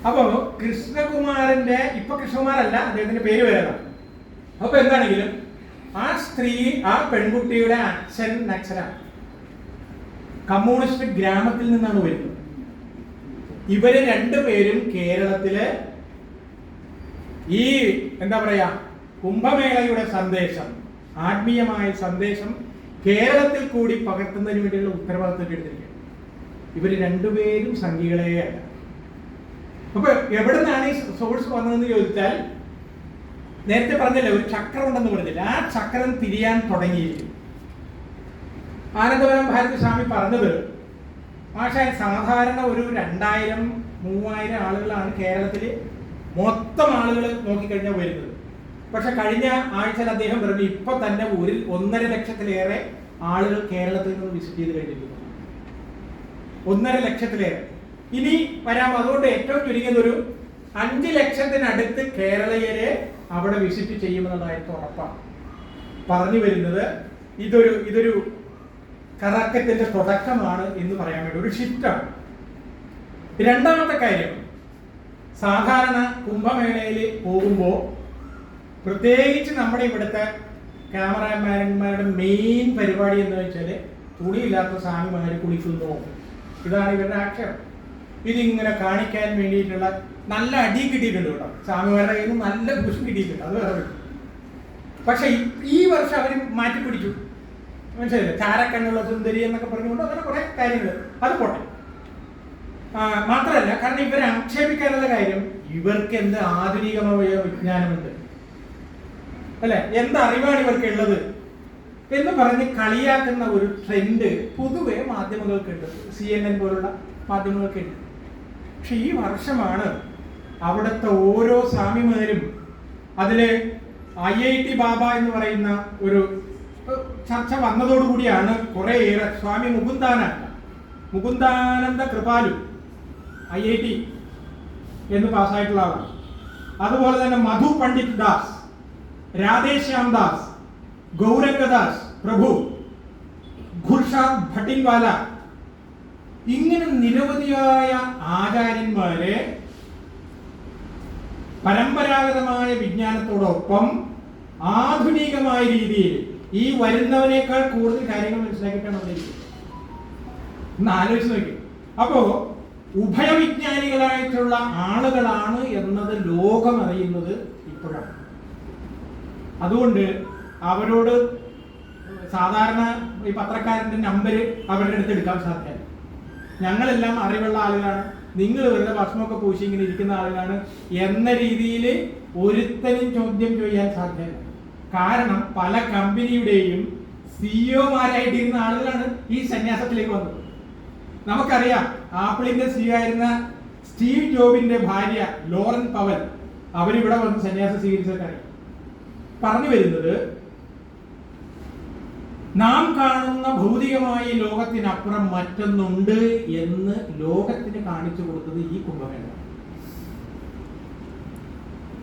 അപ്പോ കൃഷ്ണകുമാറിന്റെ ഇപ്പൊ കൃഷ്ണകുമാറല്ല, അദ്ദേഹത്തിന്റെ പേര് വേറെയാണ്. അപ്പൊ എന്താണെങ്കിലും ആ പെൺകുട്ടിയുടെ അച്ഛൻ നക്സലാണ്, കമ്മ്യൂണിസ്റ്റ് ഗ്രാമത്തിൽ നിന്നാണ് വരുന്നത്. ഇവര് രണ്ടുപേരും കേരളത്തില് ഈ എന്താ പറയാ കുംഭമേളയുടെ സന്ദേശം, ആത്മീയമായ സന്ദേശം കേരളത്തിൽ കൂടി പകർത്തുന്നതിന് വേണ്ടിയുള്ള ഉത്തരവാദിത്വം എടുത്തിരിക്കുകയാണ്. ഇവര് രണ്ടുപേരും സംഘികളെയല്ല. അപ്പൊ എവിടെ നിന്നാണ് ഈ സോഴ്സ് വന്നതെന്ന് ചോദിച്ചാൽ, നേരത്തെ പറഞ്ഞില്ല ഒരു ചക്രം ഉണ്ടെന്ന് പറഞ്ഞില്ല, ആ ചക്രം തിരിയാൻ തുടങ്ങിയിരിക്കും. ആനന്ദവനം ഭാരതി സ്വാമി പറഞ്ഞത്, പക്ഷേ സാധാരണ ഒരു 2000-3000 ആളുകളാണ് കേരളത്തിൽ മൊത്തം ആളുകൾ നോക്കിക്കഴിഞ്ഞാൽ വരുന്നത്. പക്ഷെ കഴിഞ്ഞ ആഴ്ചയിൽ അദ്ദേഹം പറഞ്ഞു ഇപ്പൊ തന്നെ 1.5 ലക്ഷത്തിലേറെ ആളുകൾ കേരളത്തിൽ നിന്ന് വിസിറ്റ് ചെയ്ത് കഴിഞ്ഞിരിക്കുന്നു. 1.5 ലക്ഷത്തിലേറെ ഇനി വരാം. അതുകൊണ്ട് ഏറ്റവും ചുരുങ്ങിയത് ഒരു 5 ലക്ഷത്തിനടുത്ത് കേരളീയരെ അവിടെ വിസിറ്റ് ചെയ്യുമെന്നതായിട്ട് ഉറപ്പാണ്. പറഞ്ഞു വരുന്നത് ഇതൊരു കറക്കത്തിന്റെ തുടക്കമാണ് എന്ന് പറയാൻ വേണ്ടി ഒരു ഷിഫ്റ്റാണ്. രണ്ടാമത്തെ കാര്യം, സാധാരണ കുംഭമേളയിൽ പോകുമ്പോൾ പ്രത്യേകിച്ച് നമ്മുടെ ഇവിടുത്തെ ക്യാമറാമാൻമാരുടെ മെയിൻ പരിപാടി എന്ന് വെച്ചാൽ തുണിയില്ലാത്ത സ്വാമിമാർ കുളിക്കുന്നു. ഇതാണ് ഇവരുടെ ആക്ഷേപം. ഇതിങ്ങനെ കാണിക്കാൻ വേണ്ടിയിട്ടുള്ള നല്ല അടി കിട്ടിയിട്ടുണ്ട് കേട്ടോ. സ്വാമിമാരുടെ കയ്യിൽ നിന്ന് നല്ല പുഷ് കിട്ടിയിട്ടുണ്ട്, അത് വേറെ. പക്ഷെ ഈ വർഷം അവർ മാറ്റിപ്പിടിച്ചു, മനസ്സിലായില്ലേ? ചാരക്കണ്ണുള്ള സുന്ദരി എന്നൊക്കെ പറഞ്ഞുകൊണ്ട് അങ്ങനെ കുറെ കാര്യങ്ങൾ, അത് പോട്ടെ. മാത്രമല്ല, കാരണം ഇവരെ ആക്ഷേപിക്കാനുള്ള കാര്യം ഇവർക്ക് എന്ത് ആധുനികമായ വിജ്ഞാനമുണ്ട് അല്ലെ, എന്ത് അറിവാണ് ഇവർക്ക് ഉള്ളത് എന്ന് പറഞ്ഞ് കളിയാക്കുന്ന ഒരു ട്രെൻഡ് പൊതുവെ മാധ്യമങ്ങൾക്കുണ്ട്, CNN പോലുള്ള മാധ്യമങ്ങൾക്കുണ്ട്. പക്ഷെ ഈ വർഷമാണ് അവിടുത്തെ ഓരോ സ്വാമിമാരും അതില് IIT ബാബ എന്ന് പറയുന്ന ഒരു ചർച്ച വന്നതോടുകൂടിയാണ് കുറേയേറെ സ്വാമി മുകുന്ദാനന്ദ കൃപാലു IIT എന്ന് പാസ്സായിട്ടുള്ള ആളാണ്. അതുപോലെ തന്നെ മധു പണ്ഡിറ്റ് ദാസ്, രാധേശ്യാം ദാസ്, ഗൗരംഗദാസ് പ്രഭു, ഖുർഷാദ് ഭട്ടിൻവാല, ഇങ്ങനെ നിരവധിയായ ആചാര്യന്മാരെ പരമ്പരാഗതമായ വിജ്ഞാനത്തോടൊപ്പം ആധുനികമായ രീതിയിൽ ഈ വരുന്നവനേക്കാൾ കൂടുതൽ കാര്യങ്ങൾ മനസ്സിലാക്കിയിട്ടാണ് വന്നിരിക്കുന്നത്. ഒന്ന് ആലോചിച്ച് നോക്കി. അപ്പോ ഉഭയവിജ്ഞാനികളായിട്ടുള്ള ആളുകളാണ് എന്നത് ലോകം അറിയുന്നത് ഇപ്പോഴാണ്. അതുകൊണ്ട് അവരോട് സാധാരണ ഈ പത്രക്കാരന്റെ നമ്പർ അവരുടെ അടുത്ത് എടുക്കാൻ സാധ്യമല്ല. ഞങ്ങളെല്ലാം അറിവുള്ള ആളുകളാണ്, നിങ്ങൾ വെറുതെ ഭക്ഷണമൊക്കെ പൂശി ഇങ്ങനെ ഇരിക്കുന്ന ആളുകളാണ് എന്ന രീതിയിൽ ഒരുത്തനും ചോദ്യം ചെയ്യാൻ സാധ്യമല്ല. കാരണം പല കമ്പനിയുടെയും സിഇഒമാരായിട്ടിരുന്ന ആളുകളാണ് ഈ സന്യാസത്തിലേക്ക് വന്നത്. നമുക്കറിയാം, ആപ്പിളിന്റെ സിഇഒ ആയിരുന്ന സ്റ്റീവ് ജോബിന്റെ ഭാര്യ ലോറൻ പവൽ അവരിവിടെ വന്ന് സന്യാസം സ്വീകരിച്ചതൊക്കെ പറഞ്ഞു വരുന്നത്, നാം കാണുന്ന ഭൗതികമായ ലോകത്തിനപ്പുറം മറ്റൊന്നുണ്ട് എന്ന് ലോകത്തിന് കാണിച്ചു കൊടുത്തത് ഈ കുംഭമേള.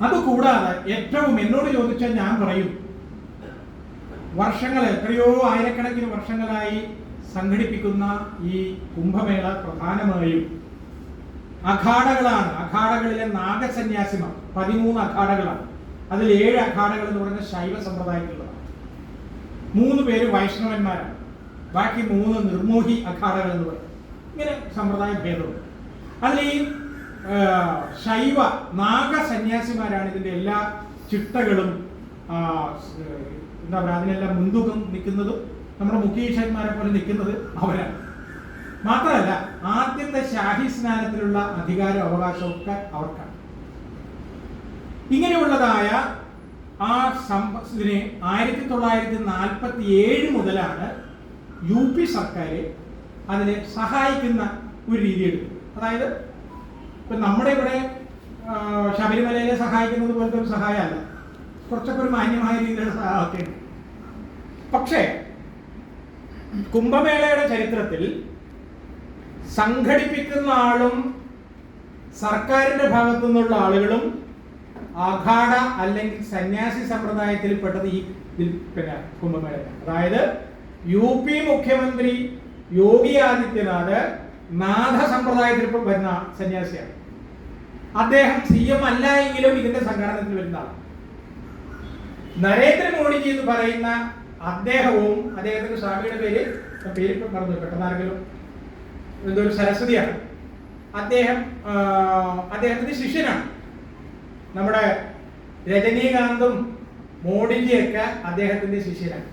അതുകൂടാതെ ഏറ്റവും എന്നോട് ചോദിച്ചാൽ ഞാൻ പറയും, വർഷങ്ങൾ എത്രയോ ആയിരക്കണക്കിന് വർഷങ്ങളായി സംഘടിപ്പിക്കുന്ന ഈ കുംഭമേള പ്രധാനമായും അഖാഡകളാണ്. അഖാഡകളിലെ നാഗസന്യാസിമാർ 13 അഖാഡകളാണ്. അതിൽ 7 അഖാഡകൾ എന്ന് പറയുന്ന ശൈവ സമ്പ്രദായത്തിലുള്ളതാണ്. 3 പേര് വൈഷ്ണവന്മാരാണ്, ബാക്കി 3 നിർമോഹി അഖാഡകൾ എന്ന് പറയും. ഇങ്ങനെ സമ്പ്രദായ ഭേദമുണ്ട്. അതിൽ ഈ ശൈവ നാഗ സന്യാസിമാരാണ് ഇതിന്റെ എല്ലാ ചിട്ടകളും എന്താ പറയുക അതിനെല്ലാം മുൻതൂക്കം നിൽക്കുന്നതും നമ്മുടെ മുഖ്യീശ്വരന്മാരെ പോലെ നിൽക്കുന്നത് അവരാണ്. മാത്രമല്ല, ആദ്യത്തെ ഷാഹി സ്നാനത്തിലുള്ള അധികാര അവകാശമൊക്കെ അവർക്കാണ്. ഇങ്ങനെയുള്ളതായ ആ ഇതിനെ 1947 മുതലാണ് UP സർക്കാർ അതിനെ സഹായിക്കുന്ന ഒരു രീതി എടുക്കും. അതായത് ഇപ്പൊ നമ്മുടെ ഇവിടെ ശബരിമലയിലെ സഹായിക്കുന്നത് പോലത്തെ ഒരു സഹായമല്ല, കുറച്ചൊക്കെ ഒരു മാന്യമായ രീതിയിലുള്ള സഹായമൊക്കെ ഉണ്ട്. പക്ഷേ കുംഭമേളയുടെ ചരിത്രത്തിൽ സംഘടിപ്പിക്കുന്ന ആളും സർക്കാരിന്റെ ഭാഗത്തു നിന്നുള്ള ആളുകളും അഖാഡ അല്ലെങ്കിൽ സന്യാസി സമ്പ്രദായത്തിൽപ്പെട്ടത് ഈ പിന്നെ കുംഭമേള. അതായത് UP മുഖ്യമന്ത്രി യോഗി ആദിത്യനാഥ് നാഥ സമ്പ്രദായത്തിൽ വരുന്ന സന്യാസിയാണ്. അദ്ദേഹം CM അല്ല എങ്കിലും ഇതിന്റെ സംഘടനത്തിൽ വരുന്ന ആളാണ്. നരേന്ദ്രമോദിജി എന്ന് പറയുന്ന അദ്ദേഹവും അദ്ദേഹത്തിന്റെ സ്വാമിയുടെ പേര് മറന്നു പെട്ടെന്നാരെങ്കിലും എന്തോ ഒരു സരസ്വതിയാണ്. അദ്ദേഹത്തിന്റെ ശിഷ്യനാണ്. നമ്മുടെ രജനീകാന്തും മോഡിജിയൊക്കെ അദ്ദേഹത്തിന്റെ ശിഷ്യനാണ്.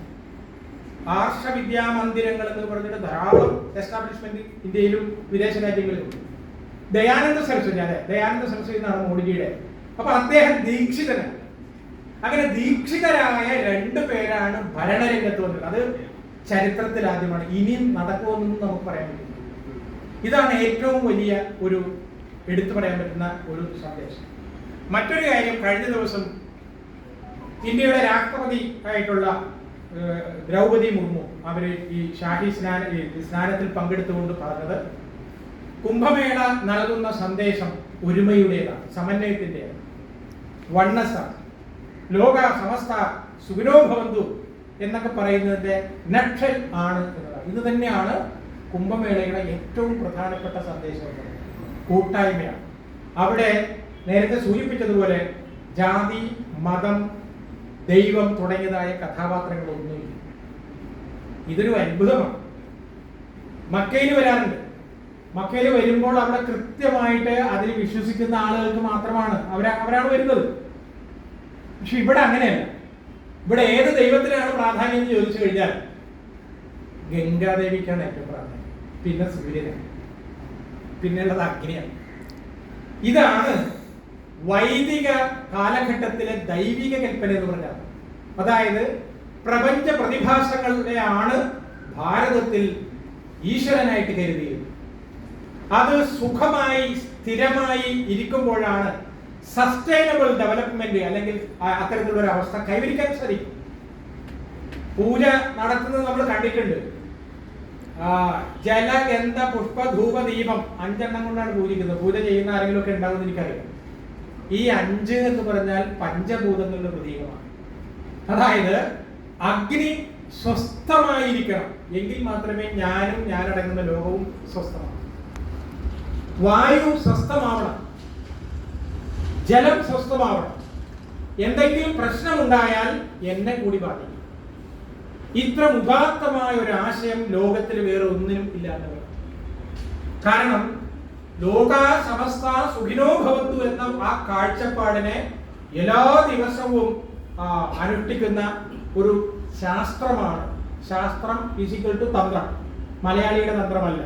ആർഷ വിദ്യാമന്ദിരങ്ങൾ എന്ന് പറഞ്ഞിട്ട് ധാരാളം എസ്റ്റാബ്ലിഷ്മെന്റ് ഇന്ത്യയിലും വിദേശ രാജ്യങ്ങളിലും ഉണ്ട്. ദയാനന്ദ സരസ്വതി എന്നാണ് മോഡിജിയുടെ. അപ്പൊ അദ്ദേഹം ദീക്ഷിതനാണ്. അങ്ങനെ ദീക്ഷിതരായ 2 പേരാണ് ഭരണരംഗത്ത് വന്നത്. അത് ചരിത്രത്തിൽ ആദ്യമാണ്. ഇനിയും നടക്കുമെന്നൊന്നും നമുക്ക് പറയാൻ പറ്റില്ല. ഇതാണ് ഏറ്റവും വലിയ ഒരു എടുത്തു പറയാൻ പറ്റുന്ന ഒരു സന്ദേശം. മറ്റൊരു കാര്യം, കഴിഞ്ഞ ദിവസം ഇന്ത്യയുടെ രാഷ്ട്രപതി ആയിട്ടുള്ള ദ്രൗപദി മുർമു അവര് ഈ ഷാഹി സ്നാനത്തിൽ പങ്കെടുത്തുകൊണ്ട് പറഞ്ഞത്, കുംഭമേള നൽകുന്ന സന്ദേശം ഒരുമയുടേതാണ്, സമന്വയത്തിൻ്റെതാണ്, വണ്ണസാണ്, ലോക സമസ്ത സുഖിനോ ഭവന്തു എന്നൊക്കെ പറയുന്നതിന്റെ നക്ഷൽ ആണ് എന്നതാണ്. ഇത് തന്നെയാണ് കുംഭമേളയുടെ ഏറ്റവും പ്രധാനപ്പെട്ട സന്ദേശം. കൂട്ടായ്മയാണ്. അവിടെ നേരത്തെ സൂചിപ്പിച്ചതുപോലെ ജാതി, മതം, ദൈവം തുടങ്ങിയതായ കഥാപാത്രങ്ങളൊന്നുമില്ല. ഇതൊരു അത്ഭുതമാണ്. മക്കയിൽ വരാറുണ്ട്. മക്കയിൽ വരുമ്പോൾ അവിടെ കൃത്യമായിട്ട് അതിൽ വിശ്വസിക്കുന്ന ആളുകൾക്ക് മാത്രമാണ് അവരാണ് വരുന്നത്. പക്ഷെ ഇവിടെ അങ്ങനെയല്ല. ഇവിടെ ഏത് ദൈവത്തിനാണ് പ്രാധാന്യം എന്ന് ചോദിച്ചു കഴിഞ്ഞാൽ ഗംഗാദേവിക്കാണ് ഏറ്റവും പ്രാധാന്യം, പിന്നെ സൂര്യനാണ്, പിന്നെയുള്ളത് അഗ്നിയാണ്. ഇതാണ് വൈദിക കാലഘട്ടത്തിലെ ദൈവിക കൽപ്പന എന്ന് പറഞ്ഞാൽ. അതായത് പ്രപഞ്ച പ്രതിഭാസങ്ങളെയാണ് ഭാരതത്തിൽ ഈശ്വരനായിട്ട് കരുതിയത്. അത് സുഖമായി സ്ഥിരമായി ഇരിക്കുമ്പോഴാണ് സസ്റ്റൈനബിൾ ഡെവലപ്മെന്റ് അല്ലെങ്കിൽ അത്തരത്തിലുള്ള ഒരു അവസ്ഥ കൈവരിക്കാൻ സാധിക്കും. പൂജ നടത്തുന്നത് നമ്മൾ കണ്ടിട്ടുണ്ട്. ജല, ഗന്ധ, പുഷ്പ, ധൂപ, ദീപം 5 എണ്ണം കൊണ്ടാണ് പൂജിക്കുന്നത്. പൂജ ചെയ്യുന്ന ആരെങ്കിലും ഒക്കെ ഉണ്ടാകുമെന്ന് എനിക്കറിയാം. ഈ 5 എന്ന് പറഞ്ഞാൽ പഞ്ചഭൂതങ്ങളുടെ പ്രതീകമാണ്. അതായത് അഗ്നി സ്വസ്ഥമായിരിക്കണം, എങ്കിൽ മാത്രമേ ഞാനടങ്ങുന്ന ലോകവും സ്വസ്ഥമാവും. വായു സ്വസ്ഥമാവണം, ജലം സ്വസ്ഥമാവണം. എന്തെങ്കിലും പ്രശ്നമുണ്ടായാൽ എന്നെ കൂടി ബാധിക്കും. ഇത്ര ഉദാത്തമായ ഒരു ആശയം ലോകത്തിൽ വേറെ ഒന്നിനും ഇല്ല എന്നതാണ്. കാരണം ലോകാ സമസ്ത സുഖിനോ ഭവന്തു എന്ന ആ കാഴ്ചപ്പാടിനെ എല്ലാ ദിവസവും അനുഷ്ഠിക്കുന്ന ഒരു ശാസ്ത്രമാണ്. ശാസ്ത്രം ഈക്വൽ ടു തന്ത്രം. മലയാളിയുടെ തന്ത്രമല്ല.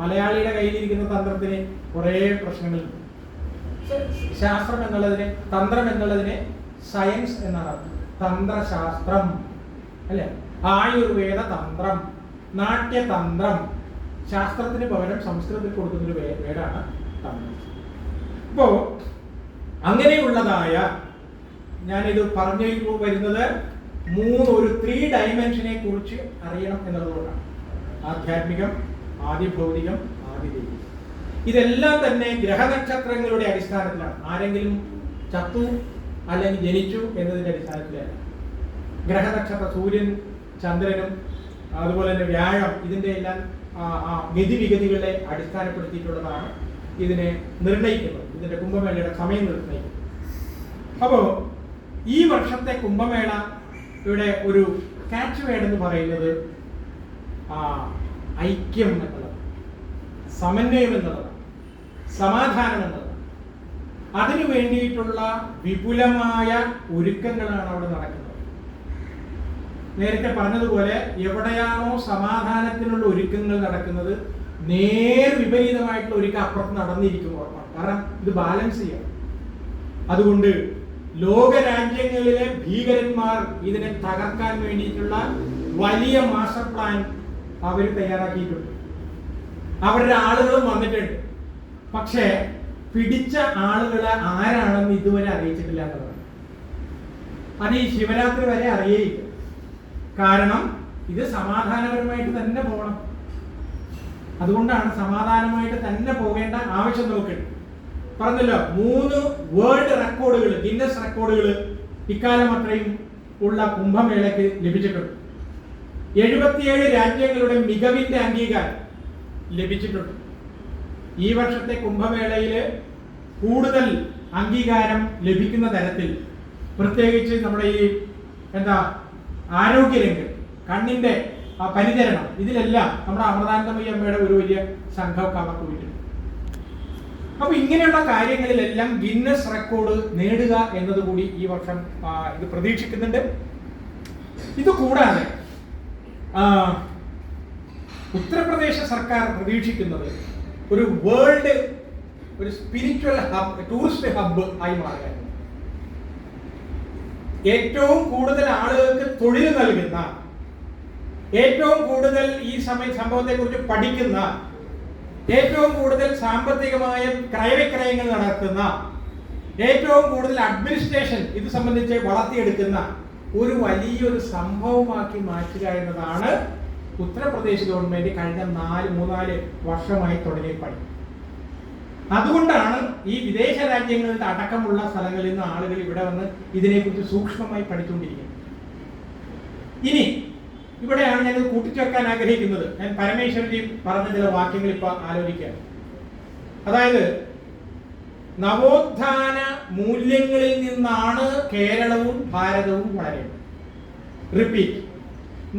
മലയാളിയുടെ കയ്യിലിരിക്കുന്ന തന്ത്രത്തിന് കുറേ പ്രശ്നങ്ങളുണ്ട്. ശാസ്ത്രം എന്നുള്ളതിന്, തന്ത്രം എന്നുള്ളതിന് സയൻസ് എന്നാണ്. തന്ത്രശാസ്ത്രം അല്ലെ? ആയുർവേദ തന്ത്രം, നാട്യതന്ത്രം. ശാസ്ത്രത്തിന് പകരം സംസ്കൃതത്തിൽ കൊടുക്കുന്നൊരു പേരാണ് തന്ത്രം. ഇപ്പോ അങ്ങനെയുള്ളതായ, ഞാനിത് പറഞ്ഞു വരുന്നത് ഒരു 3 ഡയമെൻഷനെ കുറിച്ച് അറിയണം എന്നുള്ളതുകൊണ്ടാണ്. ആധ്യാത്മികം, ആദിഭൗതികം, ആദിദൈവികം. ഇതെല്ലാം തന്നെ ഗ്രഹനക്ഷത്രങ്ങളുടെ അടിസ്ഥാനത്തിലാണ്. ആരെങ്കിലും ചത്തു അല്ലെങ്കിൽ ജനിച്ചു എന്നതിന്റെ അടിസ്ഥാനത്തിലല്ല. ഗ്രഹനക്ഷത്ര, സൂര്യൻ, ചന്ദ്രനും അതുപോലെ തന്നെ വ്യാഴം, ഇതിന്റെ എല്ലാം ഗതിവിഗതികളെ അടിസ്ഥാനപ്പെടുത്തിയിട്ടുള്ളതാണ് ഇതിനെ നിർണയിക്കുന്നത്. ഇതിന്റെ കുംഭമേളയുടെ സമയം നിർണയിക്കുന്നത്. അപ്പോ ഈ വർഷത്തെ കുംഭമേളയുടെ ഒരു ക്യാച്ച് വേർഡ് എന്ന് പറയുന്നത് ഐക്യം എന്നുള്ളത്, സമന്വയം എന്നുള്ളത്, സമാധാനം എന്നുള്ളത്. അതിനു വേണ്ടിയിട്ടുള്ള വിപുലമായ ഒരുക്കങ്ങളാണ് അവിടെ നടക്കുന്നത്. നേരത്തെ പറഞ്ഞതുപോലെ എവിടെയാണോ സമാധാനത്തിനുള്ള ഒരുക്കങ്ങൾ നടക്കുന്നത്, നേർ വിപരീതമായിട്ടുള്ള ഒരുക്കം അപ്പുറത്ത് നടന്നിരിക്കും ഉറപ്പാണ്. കാരണം ഇത് ബാലൻസ് ചെയ്യണം. അതുകൊണ്ട് ലോകരാജ്യങ്ങളിലെ ഭീകരന്മാർ ഇതിനെ തകർക്കാൻ വേണ്ടിയിട്ടുള്ള വലിയ മാസ്റ്റർ പ്ലാൻ അവർ തയ്യാറാക്കിയിട്ടുണ്ട്. അവരുടെ ആളുകളും വന്നിട്ടുണ്ട്. പക്ഷേ പിടിച്ച ആളുകളെ ആരാണെന്ന് ഇതുവരെ അറിയിച്ചിട്ടില്ല എന്നുള്ളത്. അത് ഈ ശിവരാത്രി വരെ അറിയേയില്ല. കാരണം ഇത് സമാധാനപരമായിട്ട് തന്നെ പോകണം. അതുകൊണ്ടാണ് സമാധാനമായിട്ട് തന്നെ പോകേണ്ട ആവശ്യം നമുക്കുണ്ട്. പറഞ്ഞല്ലോ, 3 വേൾഡ് റെക്കോർഡുകൾ, ഗിന്നസ് റെക്കോർഡുകൾ ഇക്കാലം അത്രയും ഉള്ള കുംഭമേളയ്ക്ക് ലഭിച്ചിട്ടുണ്ട്. 77 രാജ്യങ്ങളുടെ മികവിന്റെ അംഗീകാരം ലഭിച്ചിട്ടുണ്ട്. ഈ വർഷത്തെ കുംഭമേളയിൽ കൂടുതൽ അംഗീകാരം ലഭിക്കുന്ന തരത്തിൽ, പ്രത്യേകിച്ച് നമ്മുടെ ഈ ആരോഗ്യരംഗം, കണ്ണിന്റെ പരിചരണം, ഇതിലെല്ലാം നമ്മുടെ അമൃതാനന്ദമയി അമ്മയുടെ ഒരു വലിയ സംഘമൊക്കെ അവിടെ പോയിട്ടുണ്ട്. അപ്പൊ ഇങ്ങനെയുള്ള കാര്യങ്ങളിലെല്ലാം ഗിന്നസ് റെക്കോർഡ് നേടുക എന്നതുകൂടി ഈ വർഷം ഇത് പ്രതീക്ഷിക്കുന്നുണ്ട്. ഇത് കൂടാതെ ഉത്തർപ്രദേശ് സർക്കാർ പ്രതീക്ഷിക്കുന്നത് ഒരു വേൾഡ്, ഒരു സ്പിരിച്വൽ ഹബ്, ടൂറിസ്റ്റ് ഹബ് ആയി മാറുക. ഏറ്റവും കൂടുതൽ ആളുകൾക്ക് തൊഴിൽ നൽകുന്ന, ഏറ്റവും കൂടുതൽ ഈ സംഭവത്തെ കുറിച്ച് പഠിക്കുന്ന, ഏറ്റവും കൂടുതൽ സാമ്പത്തികമായ ക്രയവിക്രയങ്ങൾ നടത്തുന്ന, ഏറ്റവും കൂടുതൽ അഡ്മിനിസ്ട്രേഷൻ ഇത് സംബന്ധിച്ച് വളർത്തിയെടുക്കുന്ന ഒരു വലിയൊരു സംഭവമാക്കി മാറ്റുക എന്നതാണ് ഉത്തർപ്രദേശ് ഗവൺമെന്റ് കഴിഞ്ഞ 3-4 വർഷമായി തുടങ്ങിയ പണി. അതുകൊണ്ടാണ് ഈ വിദേശ രാജ്യങ്ങളുടെ അടക്കമുള്ള സ്ഥലങ്ങളിൽ നിന്ന് ആളുകൾ ഇവിടെ വന്ന് ഇതിനെക്കുറിച്ച് സൂക്ഷ്മമായി പഠിച്ചുകൊണ്ടിരിക്കുന്നത്. ഇനി ഇവിടെയാണ് ഞാനിത് കൂട്ടിച്ചേർക്കാൻ ആഗ്രഹിക്കുന്നത്. ഞാൻ പരമേശ്വരജി പറഞ്ഞ ചില വാക്യങ്ങൾ ഇപ്പൊ ആലോചിക്കുകയാണ്. അതായത് നവോത്ഥാന മൂല്യങ്ങളിൽ നിന്നാണ് കേരളവും ഭാരതവും വളരുന്നത്. റിപ്പീറ്റ്,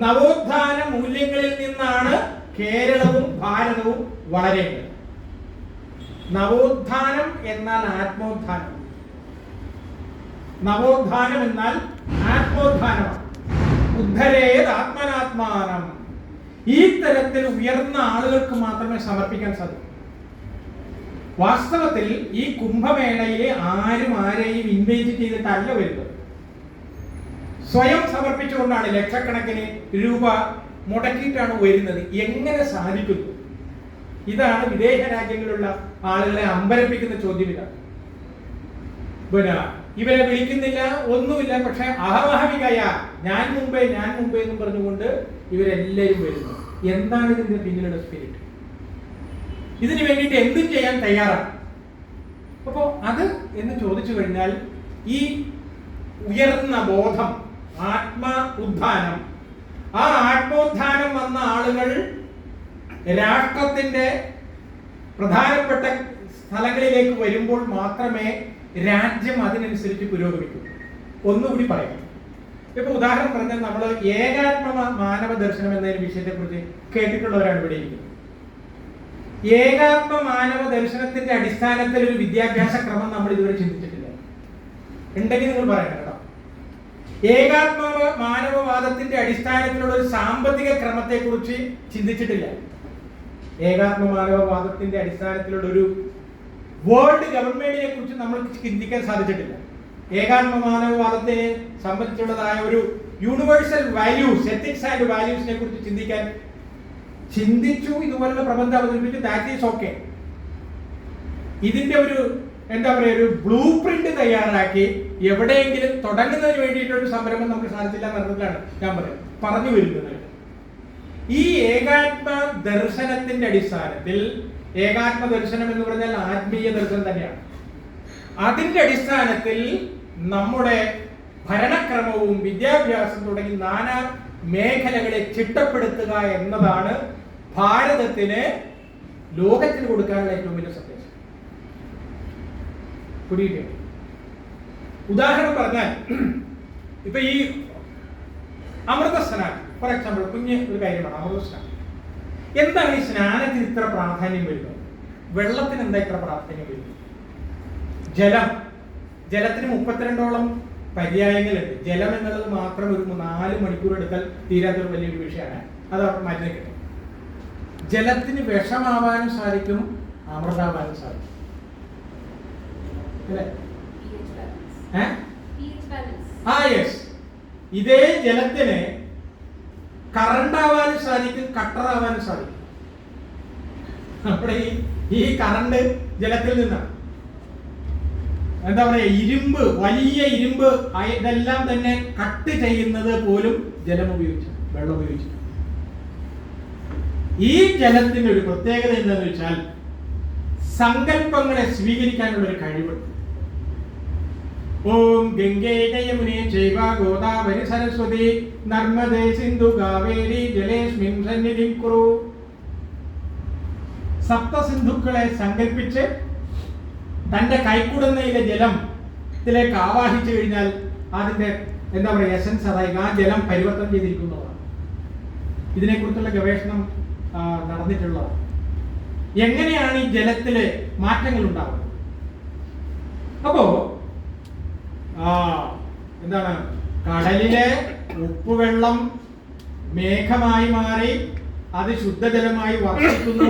നവോത്ഥാന മൂല്യങ്ങളിൽ നിന്നാണ് കേരളവും ഭാരതവും വളരേണ്ടത്. നവോത്ഥാനം എന്നാൽ ആത്മോത്ഥാനം, നവോത്ഥാനം എന്നാൽ ആത്മോത്ഥാനമാണ്. ഉദ്ധരേത് ആത്മനാത്മാനം. ഈ തരത്തിൽ ഉയർന്ന ആളുകൾക്ക് മാത്രമേ സമർപ്പിക്കാൻ സാധിക്കൂ. വാസ്തവത്തിൽ ഈ കുംഭമേളയിലെ ആരും ആരെയും ഇൻവൈറ്റ് ചെയ്തിട്ടല്ല വരുന്നത്. സ്വയം സമർപ്പിച്ചുകൊണ്ടാണ് ലക്ഷക്കണക്കിന് രൂപ മുടക്കിയിട്ടാണ് വരുന്നത്. എങ്ങനെ സാധിക്കുന്നു? ഇതാണ് വിദേശ രാജ്യങ്ങളിലുള്ള ആളുകളെ അമ്പരപ്പിക്കുന്ന ചോദ്യം. ഇതാണ് പിന്നെ ഇവരെ വിളിക്കുന്നില്ല, ഒന്നുമില്ല, പക്ഷെ അഹമഹമികയ ഞാൻ മുമ്പേ എന്നും പറഞ്ഞുകൊണ്ട് ഇവരെല്ലാവരും വരുന്നു. എന്താണ് ഇതിന്റെ പിന്നിലുള്ള സ്പിരിറ്റ്? ഇതിനു വേണ്ടിയിട്ട് എന്തും ചെയ്യാൻ തയ്യാറാണ്. അപ്പോൾ അത് എന്ന് ചോദിച്ചു കഴിഞ്ഞാൽ ഈ ഉയർന്ന ബോധം, ആത്മ ഉദ്ധാനം, ആ ആത്മോത്ഥാനം വന്ന ആളുകൾ രാഷ്ട്രത്തിന്റെ പ്രധാനപ്പെട്ട സ്ഥലങ്ങളിലേക്ക് വരുമ്പോൾ മാത്രമേ രാജ്യം അതിനനുസരിച്ച് പുരോഗമിക്കൂ. ഒന്നുകൂടി പറയാം. ഇപ്പൊ ഉദാഹരണം പറഞ്ഞാൽ നമ്മൾ ഏകാത്മ മാനവ ദർശനം എന്ന വിഷയത്തെ കുറിച്ച് കേട്ടിട്ടുള്ളവരാണ് ഇവിടെ ഇരിക്കുന്നത്. ഏകാത്മ മാനവ ദർശനത്തിന്റെ അടിസ്ഥാനത്തിൽ ഒരു വിദ്യാഭ്യാസ ക്രമം നമ്മൾ ഇതുവരെ ചിന്തിച്ചിട്ടില്ല. ഉണ്ടെങ്കിൽ നിങ്ങൾ പറയണം കേട്ടോ. ഏകാത്മ മാനവവാദത്തിന്റെ അടിസ്ഥാനത്തിലുള്ള ഒരു സാമ്പത്തിക ക്രമത്തെ കുറിച്ച് ചിന്തിച്ചിട്ടില്ല. ഏകാത്മ മാനവവാദത്തിന്റെ അടിസ്ഥാനത്തിലുള്ള ഒരു വേൾഡ് ഗവൺമെന്റിനെ കുറിച്ച് നമ്മൾ ചിന്തിക്കാൻ സാധിച്ചിട്ടില്ല. ഏകാത്മ മാനവവാദത്തെ സംബന്ധിച്ചുള്ളതായ ഒരു യൂണിവേഴ്സൽ വാല്യൂസ്, എത്തിക്സ് ആൻഡ് വാല്യൂസിനെ കുറിച്ച് ചിന്തിച്ചു. ഇതുപോലുള്ള പ്രബന്ധം അവതരിപ്പിച്ചു. That is okay. ഇതിന്റെ ഒരു എന്താ പറയുക, ഒരു ബ്ലൂ പ്രിന്റ് തയ്യാറാക്കി എവിടെയെങ്കിലും തുടങ്ങുന്നതിന് വേണ്ടിയിട്ടൊരു സംരംഭം നമുക്ക് സാധിച്ചില്ല എന്നതാണ് ഞാൻ പറഞ്ഞു വരുന്നത്. ഈ ഏകാത്മ ദർശനത്തിന്റെ അടിസ്ഥാനത്തിൽ, ഏകാത്മ ദർശനം എന്ന് പറഞ്ഞാൽ ആത്മീയ ദർശനം തന്നെയാണ്. അതിന്റെ അടിസ്ഥാനത്തിൽ നമ്മുടെ ഭരണക്രമവും വിദ്യാഭ്യാസം തുടങ്ങി നാനാ മേഖലകളെ ചിട്ടപ്പെടുത്തുക എന്നതാണ് ഭാരതത്തിന് ലോകത്തിന് കൊടുക്കാനുള്ള ഏറ്റവും വലിയ സന്ദേശം. ഉദാഹരണം പറഞ്ഞാൽ ഇപ്പൊ ഈ അമൃത സ്നാനം ഫോർ എക്സാമ്പിൾ, കുഞ്ഞ് ഒരു കാര്യമാണ് അമൃത സ്നാനം. എന്താണ് ഈ സ്നാനത്തിന് ഇത്ര പ്രാധാന്യം വരുന്നത്? വെള്ളത്തിന് എന്താ ഇത്ര പ്രാധാന്യം വരുന്നത്? ജലത്തിന് 32ഓളം പര്യായങ്ങളുണ്ട്. ജലം എന്നുള്ളത് മാത്രം ഒരു 4 മണിക്കൂർ എടുത്താൽ തീരാത്തൊരു വലിയൊരു വിഷയമാണ്. അത് അവിടെ മാറ്റി നിൽക്കട്ടെ. ജലത്തിന് വിഷമാവാനും സാധിക്കും, അമൃതാവാനും സാധിക്കും. ഇതേ ജലത്തിന് കറണ്ടാവാനും സാധിക്കും, കട്ടറാവാനും സാധിക്കും. നമ്മുടെ ഈ കറണ്ട് ജലത്തിൽ നിന്നാണ്. എന്താ പറയാ, ഇരുമ്പ്, വലിയ ഇരുമ്പ്, ഇതെല്ലാം തന്നെ കട്ട് ചെയ്യുന്നത് പോലും ജലം ഉപയോഗിച്ച്, വെള്ളം ഉപയോഗിച്ച്. ഈ ജലത്തിന്റെ ഒരു പ്രത്യേകത എന്താണെന്ന് വെച്ചാൽ സങ്കല്പങ്ങളെ സ്വീകരിക്കാനുള്ള ഒരു കഴിവുണ്ട്. ഓം ഗംഗേ യമുനേ ചൈവ ഗോദാവരി സരസ്വതി നർമ്മദേ സിന്ധു കാവേരി ജലേസ്മിൻ സന്നിധിം കുരു. സപ്തസിന്ധുക്കളെ സങ്കല്പിച്ച് തന്റെ കൈക്കുടന്നയിലെ ജലത്തിലേക്ക് ആവാഹിച്ചു കഴിഞ്ഞാൽ അതിന്റെ എന്താ പറയുക എസൻസ്, അതായത് ആ ജലം പരിവർത്തനം ചെയ്തിരിക്കുന്നതാണ്. ഇതിനെക്കുറിച്ചുള്ള ഗവേഷണം നടന്നിട്ടുള്ളതാണ്. എങ്ങനെയാണ് ഈ ജലത്തില് മാറ്റങ്ങൾ ഉണ്ടാവുന്നത്? അപ്പോ എന്താണ്, കടലിലെ ഉപ്പുവെള്ളം മേഘമായി മാറി അത് ശുദ്ധജലമായി വർഷിക്കുന്നു.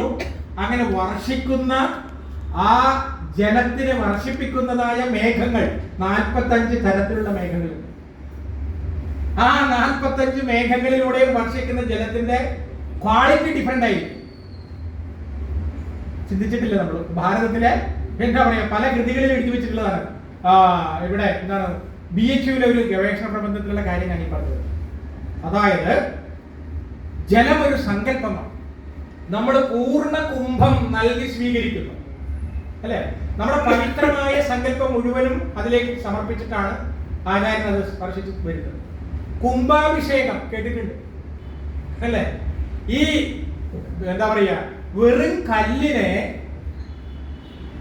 അങ്ങനെ വർഷിക്കുന്ന ആ ജലത്തിനെ വർഷിപ്പിക്കുന്നതായ മേഘങ്ങൾ 45 തരത്തിലുള്ള മേഘങ്ങളുണ്ട്. ആ 45 മേഘങ്ങളിലൂടെയും വർഷിക്കുന്ന ജലത്തിന്റെ ക്വാളിറ്റി ഡിഫറെന്റ് ആയിരിക്കും. ചിന്തിച്ചിട്ടില്ല നമ്മൾ? ഭാരതത്തിലെ എന്താ പറയാ പല കൃതികളിൽ എഴുതി വെച്ചിട്ടുള്ളതാണ്. ഇവിടെ എന്താണ് BHUവിലെ ഒരു ഗവേഷണ പ്രബന്ധത്തിലുള്ള കാര്യം ഞാൻ ഈ പറഞ്ഞത്. അതായത് ജലം ഒരു സങ്കല്പമാണ്. നമ്മൾ പൂർണ്ണ കുംഭം നൽകി സ്വീകരിക്കുന്നു, അല്ലെ? നമ്മുടെ പവിത്രമായ സങ്കല്പം മുഴുവനും അതിലേക്ക് സമർപ്പിച്ചിട്ടാണ് ആചാര്യൻ അത് സ്പർശിച്ച് വരുന്നത്. കുംഭാഭിഷേകം കേട്ടിട്ടുണ്ട് അല്ലെ? ഈ എന്താ പറയാ വെറും കല്ലിനെ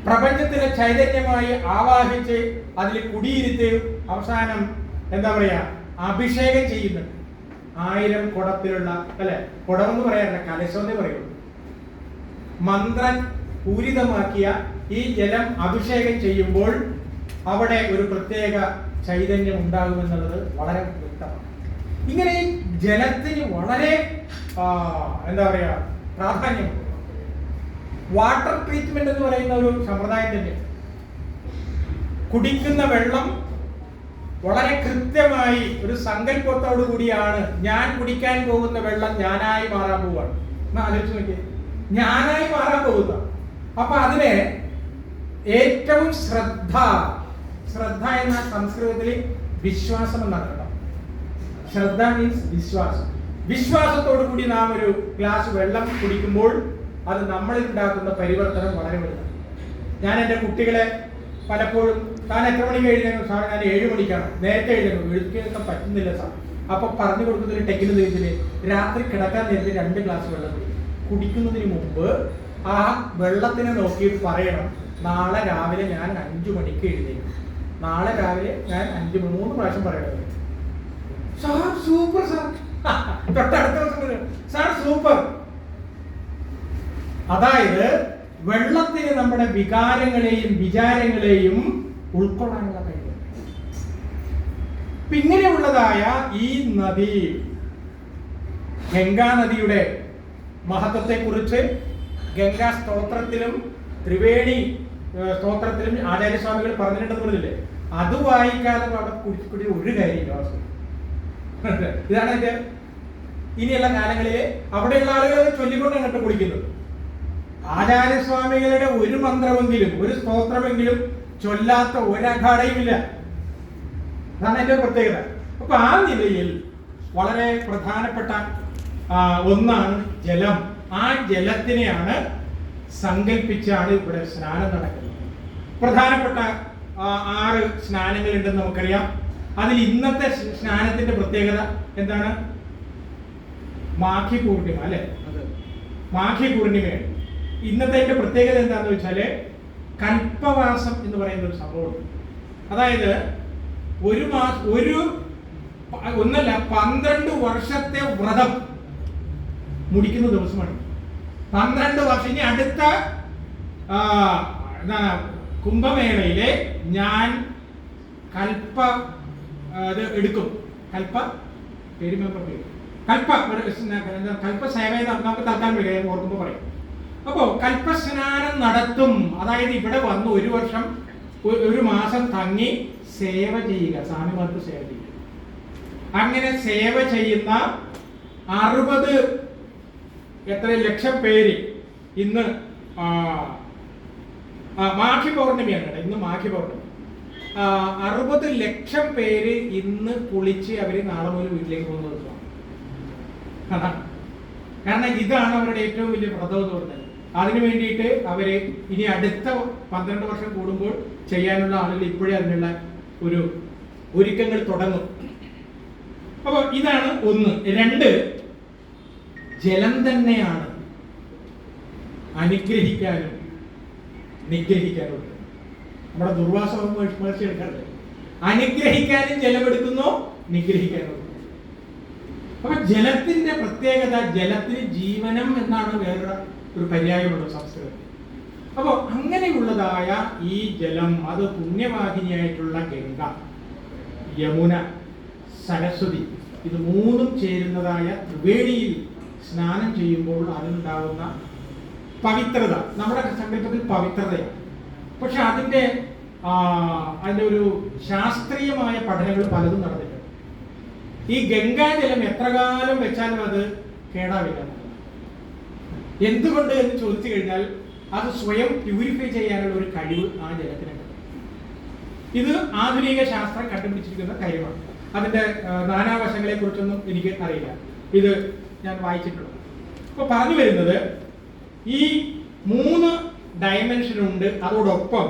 പ്രപഞ്ചത്തിലെ ചൈതന്യമായി ആവാഹിച്ച് അതിൽ കുടിയിരുത്തി അവസാനം എന്താ പറയാ അഭിഷേകം ചെയ്യുന്നുണ്ട്. 1000 കുടത്തിലുള്ള അല്ലെ, കുടമെന്ന് പറയാറില്ല, കലശമെന്നേ പറയുള്ളൂ. മന്ത്രം പൂരിതമാക്കിയ ഈ ജലം അഭിഷേകം ചെയ്യുമ്പോൾ അവിടെ ഒരു പ്രത്യേക ചൈതന്യം ഉണ്ടാകുമെന്നുള്ളത് വളരെ വ്യക്തമാണ്. ഇങ്ങനെ ഈ ജലത്തിന് വളരെ എന്താ പറയാ പ്രാധാന്യമുണ്ട്. വാട്ടർ ട്രീറ്റ്മെന്റ് എന്ന് പറയുന്ന ഒരു സമ്പ്രദായം തന്നെ. കുടിക്കുന്ന വെള്ളം വളരെ കൃത്യമായി ഒരു സങ്കല്പത്തോടു കൂടിയാണ് ഞാൻ കുടിക്കാൻ പോകുന്ന വെള്ളം ഞാനായി മാറാൻ പോവുകയാണ്. ആലോചിച്ച് നോക്കിയേ, ഞാനായി മാറാൻ പോകുക. അപ്പൊ അതിന് ഏറ്റവും ശ്രദ്ധ എന്ന സംസ്കൃതത്തിൽ വിശ്വാസം എന്നാണ് കേട്ടോ. ശ്രദ്ധ മീൻസ് വിശ്വാസം. വിശ്വാസത്തോടു കൂടി നാം ഒരു ഗ്ലാസ് വെള്ളം കുടിക്കുമ്പോൾ അത് നമ്മളിൽ ഉണ്ടാക്കുന്ന പരിവർത്തനം വളരെ വലുതാണ്. ഞാൻ എൻ്റെ കുട്ടികളെ പലപ്പോഴും താൻ എത്ര മണിക്ക് എഴുതുന്നു സാർ, ഞാൻ 7 മണിക്കാണ്, നേരത്തെ എഴുതുന്നു, എഴുതിക്കാൻ പറ്റുന്നില്ല സാർ. അപ്പൊ പറഞ്ഞു കൊടുക്കുന്ന ഒരു ടെക്നിക്ക് ഇതില് രാത്രി കിടക്കാൻ നേരത്തെ 2 ഗ്ലാസ് വെള്ളം കുടിക്കുന്നതിന് മുമ്പ് ആ വെള്ളത്തിനെ നോക്കിയിട്ട് പറയണം, നാളെ രാവിലെ ഞാൻ 5 മണിക്ക് എഴുതേക്കും, നാളെ രാവിലെ ഞാൻ 3 പ്രാവശ്യം പറയണത്. സാർ സൂപ്പർ സാർ, തൊട്ടടുത്ത ദിവസം സാർ സൂപ്പർ. അതായത് വെള്ളത്തിന് നമ്മുടെ വികാരങ്ങളെയും വിചാരങ്ങളെയും ഉൾക്കൊള്ളാനുള്ള കഴിവ്. ഇങ്ങനെയുള്ളതായ ഈ നദി, ഗംഗാ നദിയുടെ മഹത്വത്തെ കുറിച്ച് ഗംഗാ സ്തോത്രത്തിലും ത്രിവേണി സ്തോത്രത്തിലും ആചാര്യസ്വാമികൾ പറഞ്ഞിട്ടുണ്ടെന്ന് പറഞ്ഞില്ലേ, അത് വായിക്കാതെ അവിടെ കുടി ഒരു കാര്യമില്ല. ഇതാണ് എന്റെ ഇനിയുള്ള കാലങ്ങളിൽ അവിടെയുള്ള ആളുകൾ ചൊല്ലിക്കൊണ്ട് അങ്ങോട്ട് കുടിക്കുന്നത്. ആചാര്യസ്വാമികളുടെ ഒരു മന്ത്രമെങ്കിലും ഒരു സ്തോത്രമെങ്കിലും ചൊല്ലാത്ത ഒരഘാടയുമില്ല. അതാണ് എന്റെ പ്രത്യേകത. അപ്പൊ ആ നിലയിൽ വളരെ പ്രധാനപ്പെട്ട ഒന്നാണ് ജലം. ആ ജലത്തിനെയാണ് സങ്കല്പിച്ചാണ് ഇവിടെ സ്നാനം നടക്കുന്നത്. പ്രധാനപ്പെട്ട 6 സ്നാനങ്ങളുണ്ടെന്ന് നമുക്കറിയാം. അതിൽ ഇന്നത്തെ സ്നാനത്തിന്റെ പ്രത്യേകത എന്താണ്? മാഘി പൂർണിമ അല്ലെ, മാഘി പൂർണിമയാണ് ഇന്നത്തെ പ്രത്യേകത. എന്താണെന്ന് വെച്ചാല് കൽപ്പവാസം എന്ന് പറയുന്ന ഒരു സംഭവം. അതായത് ഒന്നല്ല 12 വർഷത്തെ വ്രതം മുടിക്കുന്ന ദിവസമാണ്. 12 വർഷം. ഇനി അടുത്ത കുംഭമേളയിലെ ഞാൻ കൽപ്പ എടുക്കും. കൽപ്പ പേര് കൽപ്പസേവ നമുക്ക് തൽക്കാലം വിളിക്കാം, ഓർക്കുമ്പോൾ പറയും. അപ്പോ കൽപ്പസ്നാനം നടത്തും. അതായത് ഇവിടെ വന്ന് 1 വർഷം 1 മാസം തങ്ങി സേവ ചെയ്യുക, സ്വാമിമാർക്ക് സേവ ചെയ്യുക. അങ്ങനെ സേവ ചെയ്യുന്ന 60 ലക്ഷം പേര് ഇന്ന് മാഘി പൗർണിമയാണ്. ഇന്ന് മാഘി പൗർണിമ. 60 ലക്ഷം പേര് ഇന്ന് കുളിച്ച് അവര് നാളെ മുതൽ വീട്ടിലേക്ക് പോകുന്ന ദിവസമാണ്. കാരണം ഇതാണ് അവരുടെ ഏറ്റവും വലിയ വ്രതം എന്ന് പറഞ്ഞത്. അതിനു വേണ്ടിയിട്ട് അവര് ഇനി അടുത്ത 12 വർഷം കൂടുമ്പോൾ ചെയ്യാനുള്ള ആളുകൾ ഇപ്പോഴേ അതിനുള്ള ഒരു ഒരുക്കങ്ങൾ തുടങ്ങും. അപ്പൊ ഇതാണ് 1. 2, ജലം തന്നെയാണ് അനുഗ്രഹിക്കാനും നിഗ്രഹിക്കാനും. നമ്മുടെ ദുർവാസ മഹർഷി എടുക്കാറില്ല, അനുഗ്രഹിക്കാനും ജലമെടുക്കുന്നു, നിഗ്രഹിക്കാനും. അപ്പൊ ജലത്തിന്റെ പ്രത്യേകത, ജലത്തിന് ജീവനം എന്നാണ് വേറൊരു പര്യായമുള്ള സംസ്കൃതത്തിൽ. അപ്പോൾ അങ്ങനെയുള്ളതായ ഈ ജലം, അത് പുണ്യവാഹിനിയായിട്ടുള്ള ഗംഗ, യമുന, സരസ്വതി, ഇത് 3ഉം ചേരുന്നതായ ത്രിവേണിയിൽ സ്നാനം ചെയ്യുമ്പോൾ അതിനുണ്ടാകുന്ന പവിത്രത നമ്മുടെ സങ്കല്പത്തിൽ പവിത്രതയാണ്. പക്ഷെ അതിൻ്റെ ഒരു ശാസ്ത്രീയമായ പഠനങ്ങൾ പലതും നടന്നിട്ടുണ്ട്. ഈ ഗംഗാജലം എത്ര കാലം വെച്ചാലും അത് കേടാവില്ല. എന്തുകൊണ്ട് എന്ന് ചോദിച്ചു കഴിഞ്ഞാൽ അത് സ്വയം പ്യൂരിഫൈ ചെയ്യാനുള്ള ഒരു കഴിവ് ആ ജലത്തിനുണ്ട്. ഇത് ആധുനിക ശാസ്ത്രം കണ്ടുപിടിച്ചിരിക്കുന്ന കാര്യമാണ്. അതിന്റെ നാനാവശങ്ങളെ കുറിച്ചൊന്നും എനിക്ക് അറിയില്ല, ഇത് ഞാൻ വായിച്ചിട്ടുള്ളൂ. അപ്പൊ പറഞ്ഞു വരുന്നത് ഈ 3 ഡയമെൻഷൻ ഉണ്ട്. അതോടൊപ്പം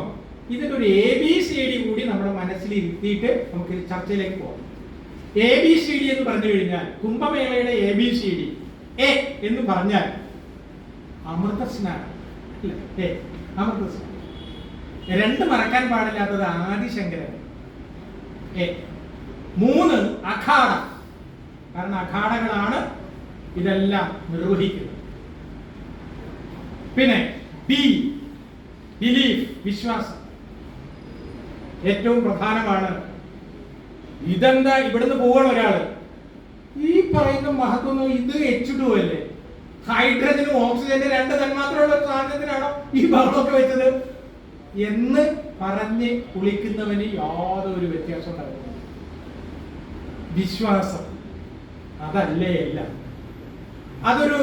ഇതിന്റെ ഒരു ABCD കൂടി നമ്മുടെ മനസ്സിൽ ഇരുത്തിയിട്ട് നമുക്ക് ചർച്ചയിലേക്ക് പോകാം. ABCD എന്ന് പറഞ്ഞു കഴിഞ്ഞാൽ കുംഭമേളയുടെ ABCD എ എന്ന് പറഞ്ഞാൽ അമൃത സ്നാനം. അമൃത സ്നാനം. 2 മറക്കാൻ പാടില്ലാത്തത് ആദിശങ്കരൻ. 3 അഖാഡ, കാരണം അഖാഡകളാണ് ഇതെല്ലാം നിർവഹിക്കുന്നത്. പിന്നെ ബിലീഫ്, വിശ്വാസം ഏറ്റവും പ്രധാനമാണ്. ഇതെന്താ, ഇവിടുന്ന് പോകണം ഒരാള്, ഈ പറയുന്ന മഹത്വം ഇത് H2O അല്ലേ, ഹൈഡ്രജനും ഓക്സിജന്റെ 2 തന്മാത്രയുള്ള ഒരു സാധനത്തിനാണോ ഈ ബഹളമൊക്കെ വെച്ചത് എന്ന് പറഞ്ഞ് കുളിക്കുന്നവന് യാതൊരു വ്യത്യാസം ഉണ്ടാകുന്നില്ല. വിശ്വാസം അതല്ലേ എല്ലാം. അതൊരു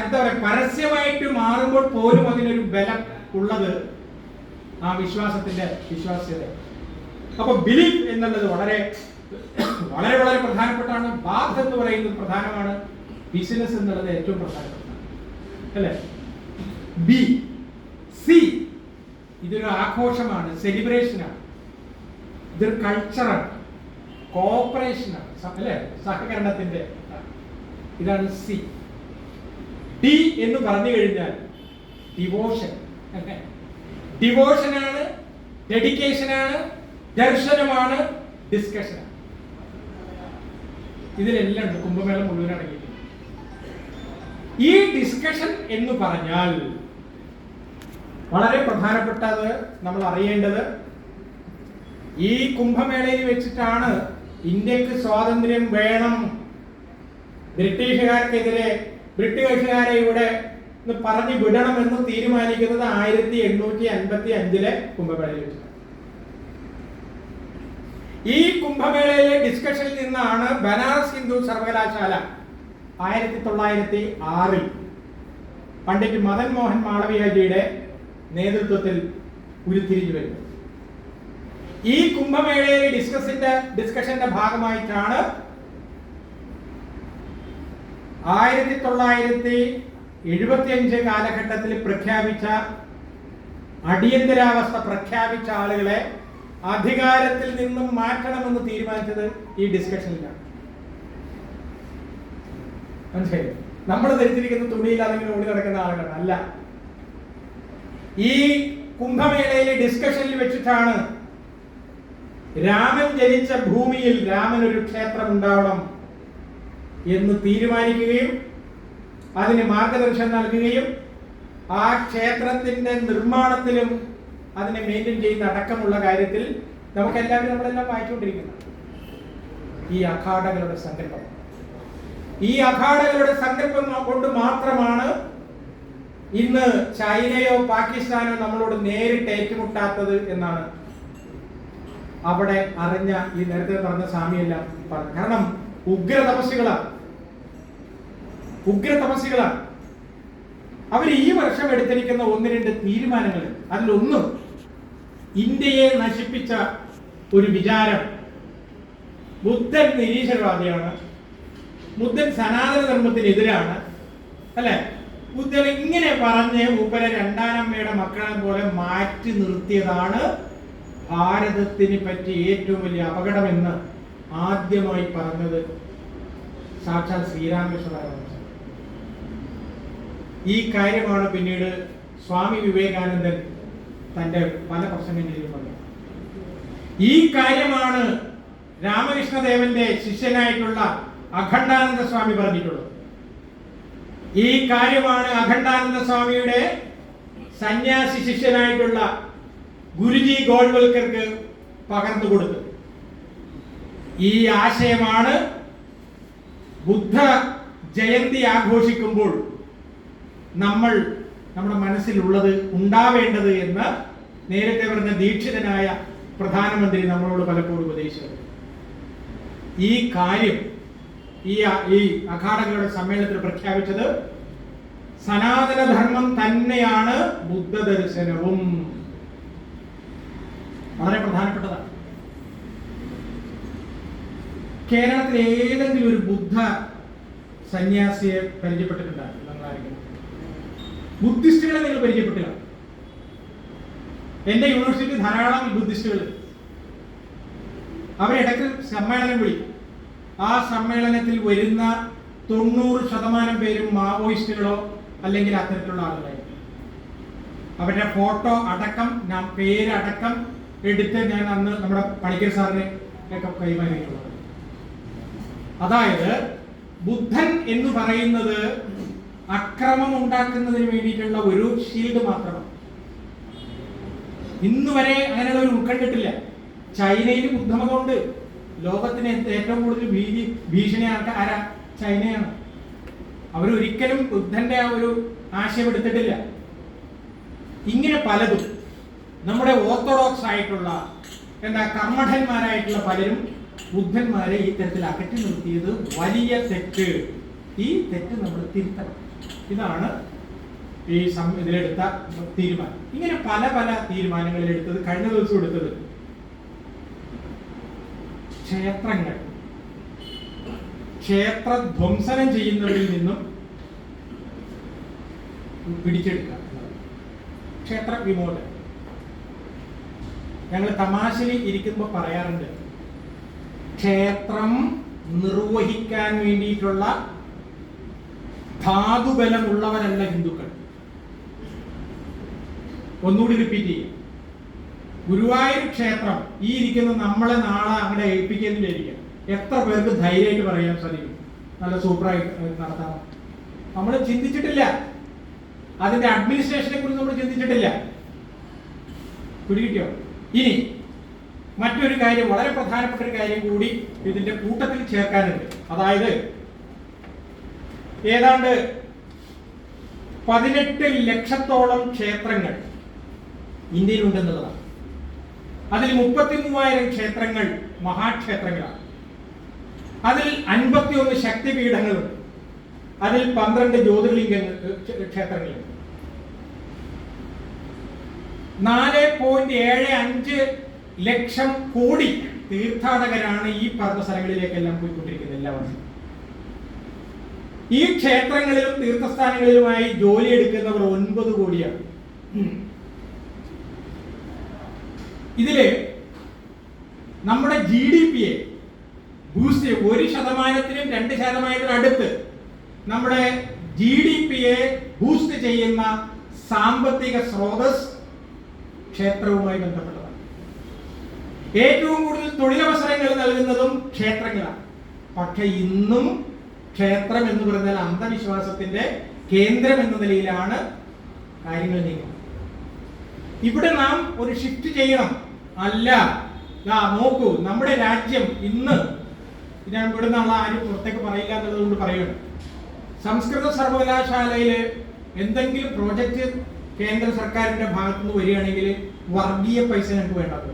എന്താ പറയുക, പരസ്യമായിട്ട് മാറുമ്പോൾ പോലും അതിനൊരു ബലം ഉള്ളത് ആ വിശ്വാസ്യത. അപ്പൊ ബിലീഫ് എന്നുള്ളത് വളരെ വളരെ വളരെ പ്രധാനപ്പെട്ടാണ്. ബാധ എന്ന് പറയുന്നത് പ്രധാനമാണ്. ബിസിനസ് എന്നുള്ളത് ഏറ്റവും പ്രധാനപ്പെട്ടതാണ്, അല്ലേ? സി, ഇതൊരു ആഘോഷമാണ്, സെലിബ്രേഷനാണ്, ഇതൊരു കൾച്ചറാണ്, കോഓപ്പറേഷനാണ്, അല്ലേ? സഹകരണത്തിന്റെ. ഇതാണ് സി. ഡി എന്ന് പറഞ്ഞു കഴിഞ്ഞാൽ ഡിവോഷൻ. ഡിവോഷനാണ്, ഡെഡിക്കേഷനാണ്, ദർശനമാണ്, ഡിസ്കഷനാണ്. ഇതിലെല്ലാം ഉണ്ട്, കുംഭമേള മുഴുവൻ അടങ്ങിയിട്ടുണ്ട്. ഈ ഡിസ്കഷൻ എന്ന് പറഞ്ഞാൽ വളരെ പ്രധാനപ്പെട്ടത് നമ്മൾ അറിയേണ്ടത്, ഈ കുംഭമേളയിൽ വെച്ചിട്ടാണ് ഇന്ത്യക്ക് സ്വാതന്ത്ര്യം വേണം, ബ്രിട്ടീഷുകാർക്കെതിരെ ബ്രിട്ടീഷുകാരെ ഇവിടെ പറഞ്ഞു വിടണമെന്ന് തീരുമാനിക്കുന്നത് 1855 കുംഭമേളയിൽ വെച്ചിട്ടാണ്. ഈ കുംഭമേളയിലെ ഡിസ്കഷനിൽ നിന്നാണ് ബനാറസ് ഹിന്ദു സർവകലാശാല 1906 പണ്ഡിറ്റ് മദൻ മോഹൻ മാളവിയജിയുടെ നേതൃത്വത്തിൽ ഉരുത്തിരിഞ്ഞു വരുന്നത്. ഈ കുംഭമേളയിലെ ഡിസ്കഷന്റെ ഭാഗമായിട്ടാണ് 1975 കാലഘട്ടത്തിൽ പ്രഖ്യാപിച്ച അടിയന്തരാവസ്ഥ പ്രഖ്യാപിച്ച ആളുകളെ അധികാരത്തിൽ നിന്നും മാറ്റണമെന്ന് തീരുമാനിച്ചത് ഈ ഡിസ്കഷനിലാണ്. മനസ്സിലായി? നമ്മൾ ധരിച്ചിരിക്കുന്ന തുണിയിൽ അതിങ്ങനെ ഓടി നടക്കുന്ന ആളുകളാണ്, അല്ല. ഈ കുംഭമേളയിലെ ഡിസ്കഷനിൽ വെച്ചിട്ടാണ് രാമൻ ജനിച്ച ഭൂമിയിൽ രാമനൊരു ക്ഷേത്രം ഉണ്ടാവണം എന്ന് തീരുമാനിക്കുകയും അതിന് മാർഗദർശനം നൽകുകയും ആ ക്ഷേത്രത്തിന്റെ നിർമ്മാണത്തിലും അതിനെ മെയിൻറ്റെയിൻ ചെയ്യുന്ന അടക്കമുള്ള കാര്യത്തിൽ നമ്മളെല്ലാം വായിച്ചുകൊണ്ടിരിക്കുന്നു. ഈ അഖാഡകളുടെ സങ്കല്പം, ഈ അഖാഡകളുടെ സങ്കല്പം കൊണ്ട് മാത്രമാണ് ഇന്ന് ചൈനയോ പാകിസ്ഥാനോ നമ്മളോട് നേരിട്ട് ഏറ്റുമുട്ടാത്തത് എന്നാണ് അവിടെ അറിഞ്ഞ ഈ നേരത്തെ പറഞ്ഞ സ്വാമിയെല്ലാം പറഞ്ഞു. കാരണം ഉഗ്ര തപസ്സികളാണ് അവർ. ഈ വർഷം എടുത്തിരിക്കുന്ന 1-2 തീരുമാനങ്ങൾ, അതിലൊന്നും ഇന്ത്യയെ നശിപ്പിച്ച ഒരു വിചാരം, ബുദ്ധൻ നിരീശ്വരവാദിയാണ്, ബുദ്ധൻ സനാതന ധർമ്മത്തിനെതിരാണ്, അല്ലെ? ബുദ്ധൻ ഇങ്ങനെ പറഞ്ഞ് മൂപ്പരെ 2-ാമമ്മയുടെ മക്കളെ പോലെ മാറ്റി നിർത്തിയതാണ് ഭാരതത്തിന് പറ്റി ഏറ്റവും വലിയ അപകടമെന്ന് ആദ്യമായി പറഞ്ഞത് സാക്ഷാൽ ശ്രീരാമകൃഷ്ണ പരമഹംസൻ. ഈ കാര്യമാണ് പിന്നീട് സ്വാമി വിവേകാനന്ദൻ തന്റെ പല പ്രസംഗങ്ങളിലും പറഞ്ഞത്. ഈ കാര്യമാണ് രാമകൃഷ്ണദേവന്റെ ശിഷ്യനായിട്ടുള്ള അഖണ്ഡാനന്ദ സ്വാമി പറഞ്ഞിട്ടുള്ളത്. ഈ കാര്യമാണ് അഖണ്ഡാനന്ദ സ്വാമിയുടെ സന്യാസി ശിഷ്യനായിട്ടുള്ള ഗുരുജി ഗോൾവൽക്കർക്ക് പകർന്നു കൊടുത്തത്. ഈ ആശയമാണ് ബുദ്ധ ജയന്തി ആഘോഷിക്കുമ്പോൾ നമ്മുടെ മനസ്സിലുള്ളത് ഉണ്ടാവേണ്ടത് എന്ന് നേരത്തെ പറഞ്ഞ ദീക്ഷിതനായ പ്രധാനമന്ത്രി നമ്മളോട് പലപ്പോഴും ഉപദേശിച്ചത്. ഈ കാര്യം ഈ അഖാഡകളുടെ സമ്മേളനത്തിൽ പ്രഖ്യാപിച്ചത് സനാതനധർമ്മം തന്നെയാണ് ബുദ്ധ ദർശനവും. വളരെ പ്രധാനപ്പെട്ടതാണ്. കേരളത്തിൽ ഏതെങ്കിലും ഒരു ബുദ്ധ സന്യാസിയെ പരിചയപ്പെട്ടിട്ടുണ്ടായിരുന്നു? ബുദ്ധിസ്റ്റുകളെ നിങ്ങൾ പരിചയപ്പെട്ടില്ല? എന്റെ യൂണിവേഴ്സിറ്റി ധാരാളം ബുദ്ധിസ്റ്റുകൾ. അവരിടയ്ക്ക് സമ്മേളനം വിളിക്കും. ആ സമ്മേളനത്തിൽ വരുന്ന 90% പേരും മാവോയിസ്റ്റുകളോ അല്ലെങ്കിൽ അത്തരത്തിലുള്ള ആളുകളായിരിക്കും. അവരുടെ ഫോട്ടോ അടക്കം, ഞാൻ പേരടക്കം എടുത്ത് ഞാൻ അന്ന് നമ്മുടെ പണിക്കർ സാറിനെ ഒക്കെ കൈമാറിയിട്ടുള്ളത്. അതായത് ബുദ്ധൻ എന്ന് പറയുന്നത് അക്രമം ഉണ്ടാക്കുന്നതിന് വേണ്ടിയിട്ടുള്ള ഒരു ഷീൽഡ് മാത്രമാണ്. ഇന്ന് വരെ അങ്ങനെയുള്ള ഒരു ഉൾക്കണ്ടിട്ടില്ല. ചൈനയിൽ ബുദ്ധമതമുണ്ട്. ലോകത്തിന് ഏറ്റവും കൂടുതൽ ഭീഷണി ആരാ? ചൈനയാണ്. അവരൊരിക്കലും ബുദ്ധന്റെ ആ ഒരു ആശയം എടുത്തിട്ടില്ല. ഇങ്ങനെ പലതും നമ്മുടെ ഓർത്തഡോക്സ് ആയിട്ടുള്ള കർമ്മഠന്മാരായിട്ടുള്ള പലരും ബുദ്ധന്മാരെ ഈ തരത്തിൽ അകറ്റി നിർത്തിയത് വലിയ തെറ്റ്. ഈ തെറ്റ് നമ്മൾ തിരുത്തണം. ഇതാണ് ഈ ഇതിലെടുത്ത തീരുമാനം. ഇങ്ങനെ പല പല തീരുമാനങ്ങളിൽ എടുത്തത്. കഴിഞ്ഞ ദിവസം എടുത്തത് ക്ഷേത്ര ധ്വംസനം ചെയ്യുന്നവരിൽ നിന്നും പിടിച്ചെടുക്കുക. ക്ഷേത്ര വിമോചനം. ഞങ്ങൾ തമാശയിൽ ഇരിക്കുമ്പോൾ പറയാറുണ്ട്, ക്ഷേത്രം നിർവഹിക്കാൻ വേണ്ടിയിട്ടുള്ള ധാതുബലമുള്ളവരല്ല ഹിന്ദുക്കൾ. ഒന്നുകൂടി റിപ്പീറ്റ് ചെയ്യും. ഗുരുവായൂർ ക്ഷേത്രം ഈ ഇരിക്കുന്ന നമ്മളെ നാളെ അങ്ങനെ ഏൽപ്പിക്കുന്നില്ലായിരിക്കും. എത്ര പേർക്ക് ധൈര്യമായിട്ട് പറയാൻ സാധിക്കും നല്ല സൂപ്പറായിട്ട് നടത്താം? നമ്മൾ ചിന്തിച്ചിട്ടില്ല. അതിന്റെ അഡ്മിനിസ്ട്രേഷനെ കുറിച്ച് നമ്മൾ ചിന്തിച്ചിട്ടില്ല. പിടികിട്ടിയോ? ഇനി മറ്റൊരു കാര്യം, വളരെ പ്രധാനപ്പെട്ട ഒരു കാര്യം കൂടി ഇതിന്റെ കൂട്ടത്തിൽ ചേർക്കാനുണ്ട്. അതായത് ഏതാണ്ട് 18 ലക്ഷത്തോളം ക്ഷേത്രങ്ങൾ ഇന്ത്യയിലുണ്ടെന്നുള്ളതാണ്. അതിൽ 33,000 ക്ഷേത്രങ്ങൾ മഹാക്ഷേത്രങ്ങളാണ്. അതിൽ 51 ശക്തിപീഠങ്ങളുണ്ട്. അതിൽ 12 ജ്യോതിർലിംഗ ക്ഷേത്രങ്ങളുണ്ട്. 4.75 ലക്ഷം കോടി തീർത്ഥാടകരാണ് ഈ പറഞ്ഞ സ്ഥലങ്ങളിലേക്കെല്ലാം പോയിക്കൊണ്ടിരിക്കുന്നത് എല്ലാ വർഷവും. ഈ ക്ഷേത്രങ്ങളിലും തീർത്ഥസ്ഥാനങ്ങളിലുമായി ജോലി എടുക്കുന്നവർ 9 കോടിയാണ്. ഇതില് നമ്മുടെ GDP ബൂസ്റ്റ് 1%-നും 2%-നും അടുത്ത് നമ്മുടെ GDP ബൂസ്റ്റ് ചെയ്യുന്ന സാമ്പത്തിക സ്രോതസ് ക്ഷേത്രവുമായി ബന്ധപ്പെട്ടതാണ്. ഏറ്റവും കൂടുതൽ തൊഴിലവസരങ്ങൾ നൽകുന്നതും ക്ഷേത്രങ്ങളാണ്. പക്ഷെ ഇന്നും ക്ഷേത്രം എന്ന് പറഞ്ഞാൽ അന്ധവിശ്വാസത്തിന്റെ കേന്ദ്രം എന്ന നിലയിലാണ് കാര്യങ്ങൾ നീങ്ങുന്നത്. ഇവിടെ നാം ഒരു ഷിഫ്റ്റ് ചെയ്യണം. അല്ല, നോക്കൂ, നമ്മുടെ രാജ്യം ഇന്ന്, ഞാൻ ഇവിടെ നിന്നുള്ള ആരും പുറത്തേക്ക് പറയില്ല എന്നുള്ളത് കൊണ്ട് പറയുകയാണ്, സംസ്കൃത സർവകലാശാലയിൽ എന്തെങ്കിലും പ്രോജക്റ്റ് കേന്ദ്ര സർക്കാരിന്റെ ഭാഗത്തുനിന്ന് വരികയാണെങ്കിൽ വർഗീയ പൈസ ഞങ്ങൾക്ക് വേണ്ടത്.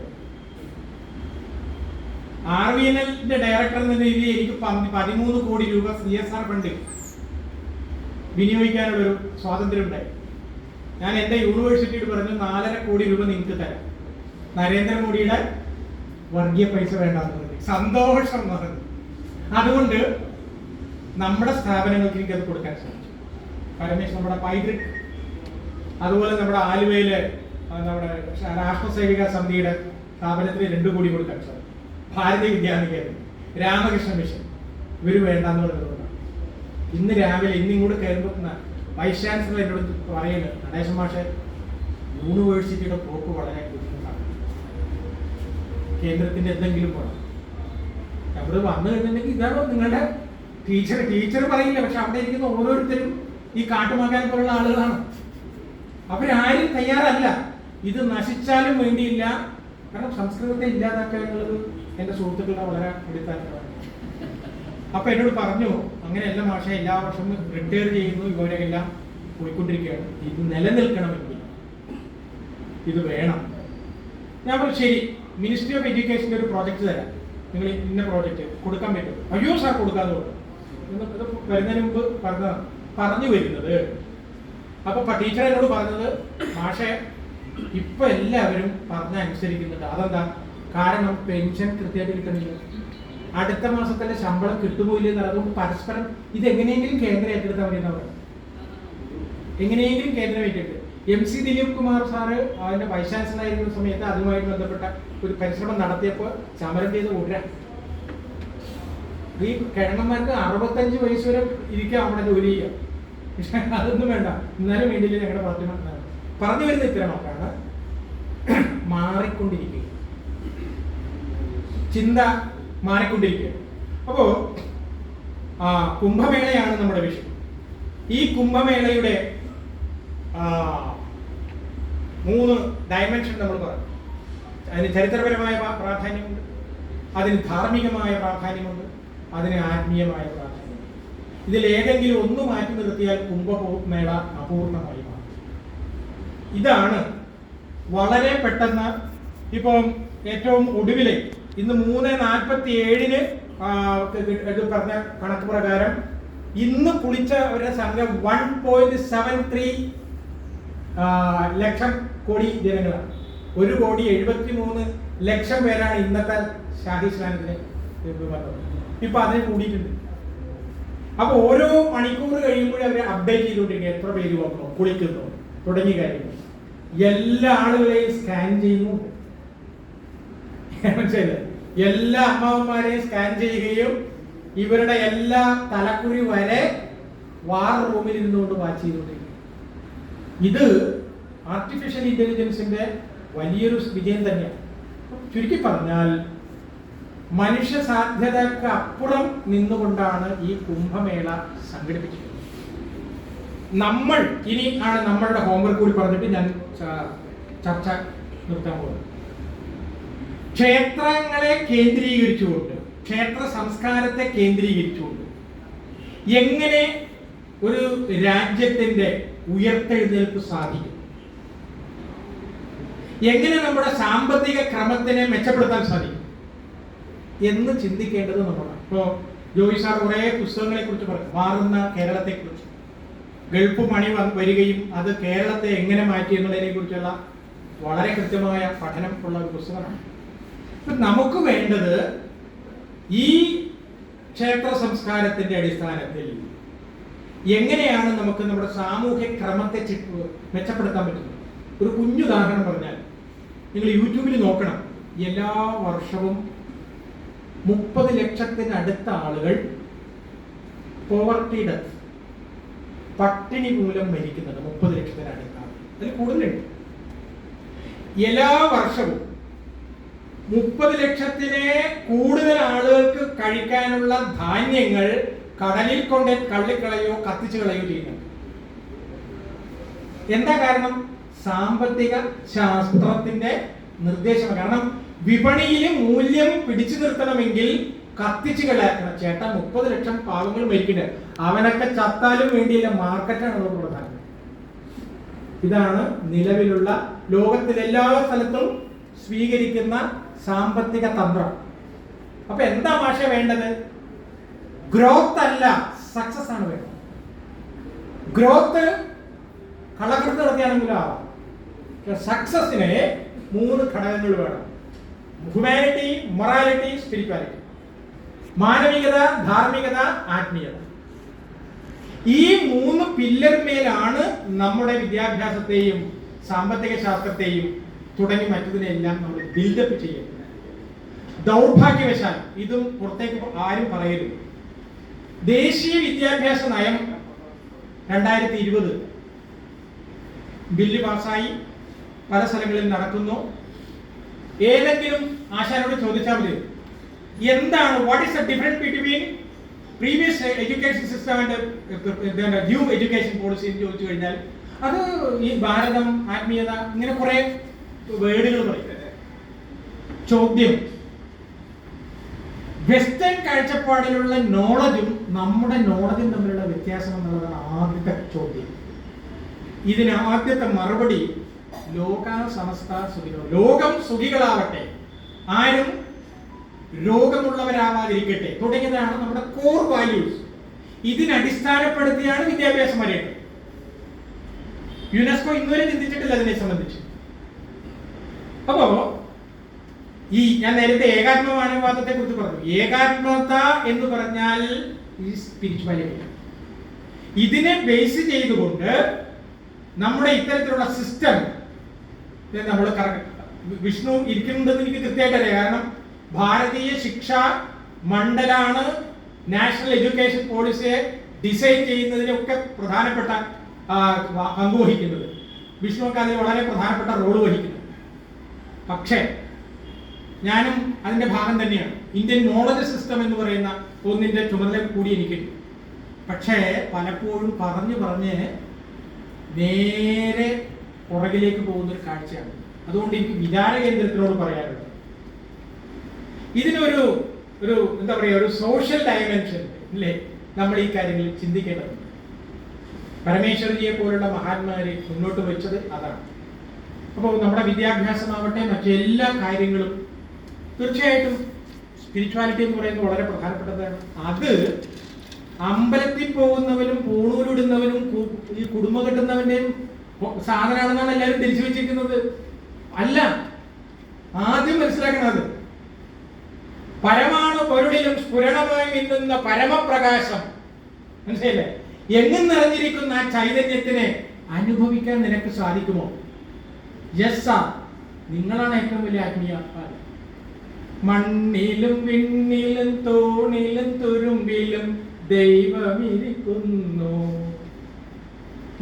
RVNLന്റെ ഡയറക്ടർ എന്ന രീതിയിൽ എനിക്ക് 13 കോടി രൂപ CSR ഫണ്ട് വിനിയോഗിക്കാനുള്ളൊരു സ്വാതന്ത്ര്യം ഉണ്ടായി. ഞാൻ എൻ്റെ യൂണിവേഴ്സിറ്റിയോട് പറഞ്ഞു 4.5 കോടി രൂപ നിങ്ങൾക്ക് തരാം. നരേന്ദ്രമോദിയുടെ വർഗീയ പൈസ വേണ്ടെന്ന് പറഞ്ഞു. സന്തോഷം എന്ന് പറഞ്ഞു. അതുകൊണ്ട് നമ്മുടെ സ്ഥാപനങ്ങൾക്ക് എനിക്കത് കൊടുക്കാൻ സാധിച്ചു. പരമേശ്വർ, നമ്മുടെ പൈതൃക്, അതുപോലെ നമ്മുടെ ആലുവയിലെ നമ്മുടെ രാഷ്ട്രസേവിക സമിതിയുടെ സ്ഥാപനത്തിന് 2 കോടി കൊടുക്കാൻ സാധിച്ചു. ഭാരതീയ വിദ്യാനികേതൻ, രാമകൃഷ്ണ മിഷൻ, ഇവർ വേണ്ടെന്ന് പറഞ്ഞതുകൊണ്ടാണ്. ഇന്ന് രാവിലെ ഇന്നിങ്ങോട്ട് കയറുമ്പോൾ വൈസ് ചാൻസലർ എന്നോട് പറയുന്നത്, നടേശൻ മാഷെ, യൂണിവേഴ്സിറ്റിയുടെ പോക്ക് വളരെ ബുദ്ധിമുട്ടാണ്, കേന്ദ്രത്തിന്റെ എന്തെങ്കിലും പോകണം. അവിടെ വന്നു കഴിഞ്ഞിട്ടുണ്ടെങ്കിൽ ഇതാണോ നിങ്ങളുടെ ടീച്ചർ പറയില്ല, പക്ഷെ അവിടെ ഇരിക്കുന്ന ഓരോരുത്തരും ഈ കാട്ടുമാക്കാൻ പോലുള്ള ആളുകളാണ്. അവരാരും തയ്യാറല്ല. ഇത് നശിച്ചാലും വേണ്ടിയില്ല. കാരണം സംസ്കൃതത്തെ ഇല്ലാതാക്കുക എന്നുള്ളത് എൻ്റെ സുഹൃത്തുക്കളുടെ വളരെ അടിസ്ഥാനമാണ്. അപ്പൊ എന്നോട് പറഞ്ഞു, അങ്ങനെയല്ല മാഷെ, എല്ലാ വർഷവും റിട്ടയർ ചെയ്യുന്നു, ഇവരെല്ലാം പോയിക്കൊണ്ടിരിക്കുകയാണ്, ഇത് നിലനിൽക്കണമെങ്കിൽ ഇത് വേണം. ഞാൻ പറഞ്ഞു ശരി, മിനിസ്ട്രി ഓഫ് എഡ്യൂക്കേഷൻ്റെ ഒരു പ്രോജക്റ്റ് തരാം, നിങ്ങൾ ഇന്ന പ്രോജക്റ്റ് കൊടുക്കാൻ പറ്റും. അയ്യോ സാർ, കൊടുക്കാതെ പോകും. ഇത് വരുന്നതിന് മുമ്പ് പറഞ്ഞു വരുന്നത്. അപ്പൊ ടീച്ചർ എന്നോട് പറഞ്ഞത്, മാഷെ ഇപ്പൊ എല്ലാവരും പറഞ്ഞ അനുസരിക്കുന്നുണ്ട്. അതെന്താ? കാരണം പെൻഷൻ കൃത്യമായിട്ട് കിട്ടുന്നില്ല, അടുത്ത മാസത്തിന്റെ ശമ്പളം കിട്ടുമോ ഇല്ലെന്ന്. അതുകൊണ്ട് പരസ്പരം ഇതെങ്ങനെയെങ്കിലും കേന്ദ്രം ഏറ്റെടുത്താൽ മതി എന്നാ പറയുന്നത്. എങ്ങനെയെങ്കിലും കേന്ദ്രം ഏറ്റെടുത്ത്. MC ദിലീപ് കുമാർ സാറ് അതിന്റെ വൈസ് ചാൻസലർ ആയിരുന്ന സമയത്ത് അതുമായിട്ട് ബന്ധപ്പെട്ട ഒരു പരിശ്രമം നടത്തിയപ്പോൾ സമരം ചെയ്ത് കൂട്ടാൻ ഈ കിഴങ്ങന്മാർക്ക് 65 വയസ്സ് വരെ ഇരിക്കാം അവിടെ ജോലി ചെയ്യാം. പക്ഷെ അതൊന്നും വേണ്ട, എന്നാലും വേണ്ടിയില്ല ഞങ്ങളുടെ പാർട്ടി. പറഞ്ഞു വരുന്ന ഇത്തരമൊക്കെയാണ് മാറിക്കൊണ്ടിരിക്കുക, ചിന്ത മാറിക്കൊണ്ടിരിക്കുക. അപ്പോ കുംഭമേളയാണ് നമ്മുടെ വിഷയം. ഈ കുംഭമേളയുടെ 3 ഡയമെൻഷൻ നമ്മൾ പറഞ്ഞു. അതിന് ചരിത്രപരമായ പ്രാധാന്യമുണ്ട്, അതിന് ധാർമ്മികമായ പ്രാധാന്യമുണ്ട്, അതിന് ആത്മീയമായ പ്രാധാന്യമുണ്ട്. ഇതിൽ ഏതെങ്കിലും ഒന്ന് മാറ്റി നിർത്തിയാൽ കുംഭമേള അപൂർണമായി മാറും. ഇതാണ് വളരെ പെട്ടെന്ന് ഇപ്പം ഏറ്റവും ഒടുവിലെ ഇന്ന് 3:47 ഇത് പറഞ്ഞ കണക്ക് പ്രകാരം ഇന്ന് കുളിച്ചവരുടെ സംഖ്യ 1.73 ലക്ഷം കോടി ജനങ്ങളാണ്. 1,73,00,000 പേരാണ് ഇന്നത്തെ ഷാഹി സ്നാനത്തിന് വന്നത്. ഇപ്പൊ അതിന് കൂടിയിട്ടുണ്ട്. അപ്പൊ ഓരോ മണിക്കൂർ കഴിയുമ്പോഴും അവർ അപ്ഡേറ്റ് ചെയ്തുകൊണ്ടിരിക്കുക, എത്ര പേര് വന്നു, കുളിക്കുന്നു തുടങ്ങിയ കാര്യങ്ങൾ. എല്ലാ ആളുകളെയും സ്കാൻ ചെയ്യുന്നു. മനസ്സിലായില്ലേ? എല്ലാ അമ്മാവന്മാരെയും സ്കാൻ ചെയ്യുകയും ഇവരുടെ എല്ലാ തലക്കുറി വരെ വാർ റൂമിൽ ഇരുന്നുകൊണ്ട് വാച്ച് ചെയ്തുകൊണ്ടിരിക്കും. ഇത് ആർട്ടിഫിഷ്യൽ ഇന്റലിജൻസിന്റെ വലിയൊരു വിജയം തന്നെയാണ്. ചുരുക്കി പറഞ്ഞാൽ മനുഷ്യ സാധ്യതയ്ക്ക് അപ്പുറം നിന്നുകൊണ്ടാണ് ഈ കുംഭമേള സംഘടിപ്പിച്ചിട്ടുള്ളത്. നമ്മൾ ഇനി ആണ് നമ്മളുടെ ഹോംവർക്ക് കൂടി പറഞ്ഞിട്ട് ഞാൻ ചർച്ച നിർത്താൻ പോകുന്നത്. ക്ഷേത്രങ്ങളെ കേന്ദ്രീകരിച്ചുകൊണ്ട്, ക്ഷേത്ര സംസ്കാരത്തെ കേന്ദ്രീകരിച്ചുകൊണ്ട് എങ്ങനെ ഒരു രാജ്യത്തിന്റെ ഉയർത്തെഴുന്നേൽപ്പ് സാധിക്കും, എങ്ങനെ നമ്മുടെ സാമ്പത്തിക ക്രമത്തിനെ മെച്ചപ്പെടുത്താൻ സാധിക്കും എന്ന് ചിന്തിക്കേണ്ടത് നമ്മളാണ്. ഇപ്പോൾ ജോയി സാർ കുറെ പുസ്തകങ്ങളെ കുറിച്ച് പറഞ്ഞു, മാറുന്ന കേരളത്തെ കുറിച്ച്, ഗൾഫ് മണി വരികയും അത് കേരളത്തെ എങ്ങനെ മാറ്റി എന്നുള്ളതിനെ കുറിച്ചുള്ള വളരെ കൃത്യമായ പഠനം ഉള്ള ഒരു പുസ്തകമാണ്. നമുക്ക് വേണ്ടത് ഈ ക്ഷേത്ര സംസ്കാരത്തിന്റെ അടിസ്ഥാനത്തിൽ എങ്ങനെയാണ് നമുക്ക് നമ്മുടെ സാമൂഹ്യ ക്രമത്തെ മെച്ചപ്പെടുത്താൻ പറ്റുന്നത്. ഒരു കുഞ്ഞുദാഹരണം പറഞ്ഞാൽ, നിങ്ങൾ യൂട്യൂബിൽ നോക്കണം, എല്ലാ വർഷവും 30 ലക്ഷത്തിനടുത്ത ആളുകൾ പോവർട്ടി ഡെത്ത്, പട്ടിണി മൂലം മരിക്കുന്നത് 30 ലക്ഷത്തിനടുത്ത ആളുകൾ. അതിൽ കൂടുതലുണ്ട്. എല്ലാ വർഷവും 30 ലക്ഷത്തിനെ കൂടുതൽ ആളുകൾക്ക് കഴിക്കാനുള്ള ധാന്യങ്ങൾ കടലിൽ കൊണ്ട് കള്ളിക്കളയോ കത്തിച്ചു കളയോ ചെയ്യുന്നുണ്ട്. എന്താ കാരണം? സാമ്പത്തിക ശാസ്ത്രത്തിന്റെ നിർദ്ദേശമാണ്. കാരണം വിപണിയിൽ മൂല്യം പിടിച്ചു നിർത്തണമെങ്കിൽ കത്തിച്ചു കളയാക്കണം. ചേട്ടാ, 30 ലക്ഷം പാവങ്ങൾ മരിക്കുന്നത്, അവനൊക്കെ ചത്താലും വേണ്ടിയില്ല, മാർക്കറ്റാണ് നമുക്ക് പ്രധാനം. ഇതാണ് നിലവിലുള്ള ലോകത്തിലെല്ലാ സ്ഥലത്തും സ്വീകരിക്കുന്ന സാമ്പത്തിക തന്ത്രം. അപ്പൊ എന്താ ഭാഷ വേണ്ടത്? ഗ്രോത്ത് അല്ല, സക്സസ് ആണ് വേണ്ടത്. ഗ്രോത്ത് കളകൃത്ത് നടത്തിയാണെങ്കിലും ആവാം. സക്സസിന് 3 ഘടകങ്ങൾ വേണം: ഹ്യൂമാനിറ്റി, മൊറാലിറ്റി, സ്പിരിച്വാലിറ്റി. മാനവികത, ധാർമ്മികത, ആത്മീയത. ഈ 3 പില്ലറിന്മേലാണ് നമ്മുടെ വിദ്യാഭ്യാസത്തെയും സാമ്പത്തിക ശാസ്ത്രത്തെയും തുടങ്ങി മറ്റതിനെല്ലാം നമ്മൾ ബിൽഡപ്പ് ചെയ്യുന്നത്. ദൗർഭാഗ്യവശാൽ ഇതും പുറത്തേക്ക് ആരും പറയരുത്. ദേശീയ വിദ്യാഭ്യാസ നയം 2020 ബില്ല് പാസ്സായി, പല സ്ഥലങ്ങളിൽ നടക്കുന്നു. ഏതെങ്കിലും ആശാനോട് ചോദിച്ചാൽ മതി, എന്താണ്, what is the difference between previous education system and new education policy എന്ന് ചോദിച്ചു കഴിഞ്ഞാൽ അത് ഈ ഭാരതം, ആത്മീയത, ഇങ്ങനെ കുറെ വേർഡുകൾ പറയും. ചോദ്യം, വെസ്റ്റേൺ കാഴ്ചപ്പാടിലുള്ള നോളജും നമ്മുടെ നോളജും തമ്മിലുള്ള വ്യത്യാസം എന്നുള്ളതാണ് ആദ്യത്തെ ചോദ്യം. ഇതിന് ആദ്യത്തെ മറുപടി ലോക സമസ്ത സുഖികളോ, ലോകം സുഖികളാവട്ടെ, ആരും രോഗമുള്ളവരാവാതിരിക്കട്ടെ തുടങ്ങിയതാണ് നമ്മുടെ കോർ വാല്യൂസ്. ഇതിനടിസ്ഥാനപ്പെടുത്തിയാണ് വിദ്യാഭ്യാസം വരേണ്ടത്. യുനെസ്കോ ഇന്നുവരെ ചിന്തിച്ചിട്ടില്ല അതിനെ സംബന്ധിച്ച്. അപ്പോ ഈ ഞാൻ നേരത്തെ ഏകാത്മമാനവവാദത്തെ കുറിച്ച് പറഞ്ഞു. ഏകാത്മത എന്ന് പറഞ്ഞാൽ ഈ സ്പിരിച്വാലിറ്റി. ഇതിനെ ബേസ് ചെയ്തുകൊണ്ട് നമ്മുടെ ഇത്തരത്തിലുള്ള സിസ്റ്റം നമ്മൾ വിഷ്ണു ഇരിക്കുന്നുണ്ടെന്ന് എനിക്ക് കൃത്യമായിട്ട് അറിയാം. കാരണം ഭാരതീയ ശിക്ഷാ മണ്ഡലാണ് നാഷണൽ എഡ്യൂക്കേഷൻ പോളിസിയെ ഡിസൈൻ ചെയ്യുന്നതിനൊക്കെ പ്രധാനപ്പെട്ട പങ്കുവഹിക്കുന്നത്. വിഷ്ണുവൊക്കെ അതിൽ വളരെ പ്രധാനപ്പെട്ട റോള് വഹിക്കുന്നു. പക്ഷേ ഞാനും അതിന്റെ ഭാഗം തന്നെയാണ്. ഇന്ത്യൻ നോളജ് സിസ്റ്റം എന്ന് പറയുന്ന ഒന്നിന്റെ ചുമതല കൂടി എനിക്കുണ്ട്. പക്ഷേ പലപ്പോഴും പറഞ്ഞ് നേരെ പുറകിലേക്ക് പോകുന്നൊരു കാഴ്ചയാണ്. അതുകൊണ്ട് എനിക്ക് വിചാര കേന്ദ്രത്തിനോട് പറയാനുള്ളത്, ഇതിനൊരു ഒരു എന്താ പറയുക, ഒരു സോഷ്യൽ ഡയമെൻഷൻ അല്ലേ നമ്മൾ ഈ കാര്യങ്ങളിൽ ചിന്തിക്കേണ്ടതുണ്ട്. പരമേശ്വരജിയെ പോലുള്ള മഹാന്മാരെ മുന്നോട്ട് വെച്ചത് അതാണ്. അപ്പോൾ നമ്മുടെ വിദ്യാഭ്യാസമാവട്ടെ മറ്റെല്ലാ കാര്യങ്ങളും തീർച്ചയായിട്ടും സ്പിരിച്വാലിറ്റി എന്ന് പറയുന്നത് വളരെ പ്രധാനപ്പെട്ടതാണ്. അത് അമ്പലത്തിൽ പോകുന്നവനും പൂണൂരിടുന്നവനും ഈ കുടുംബം കെട്ടുന്നവന്റെയും സാധനമാണെന്നാണ് എല്ലാവരും ധരിച്ചു വെച്ചിരിക്കുന്നത്. അല്ല, ആദ്യം മനസ്സിലാക്കണം, അത് പരമാണു പൊരുളിലും സ്ഫുരണമായി മിന്നുന്ന പരമപ്രകാശം. മനസ്സിലല്ലേ? എങ്ങും നിറഞ്ഞിരിക്കുന്ന ആ ചൈതന്യത്തിനെ അനുഭവിക്കാൻ നിനക്ക് സാധിക്കുമോ? യെസ്, നിങ്ങളാണ് ഏറ്റവും വലിയ ആത്മീയ. മണ്ണിലും വിണ്ണിലും തോണിലും തുരുമ്പിലും ദൈവമിരിക്കുന്നു.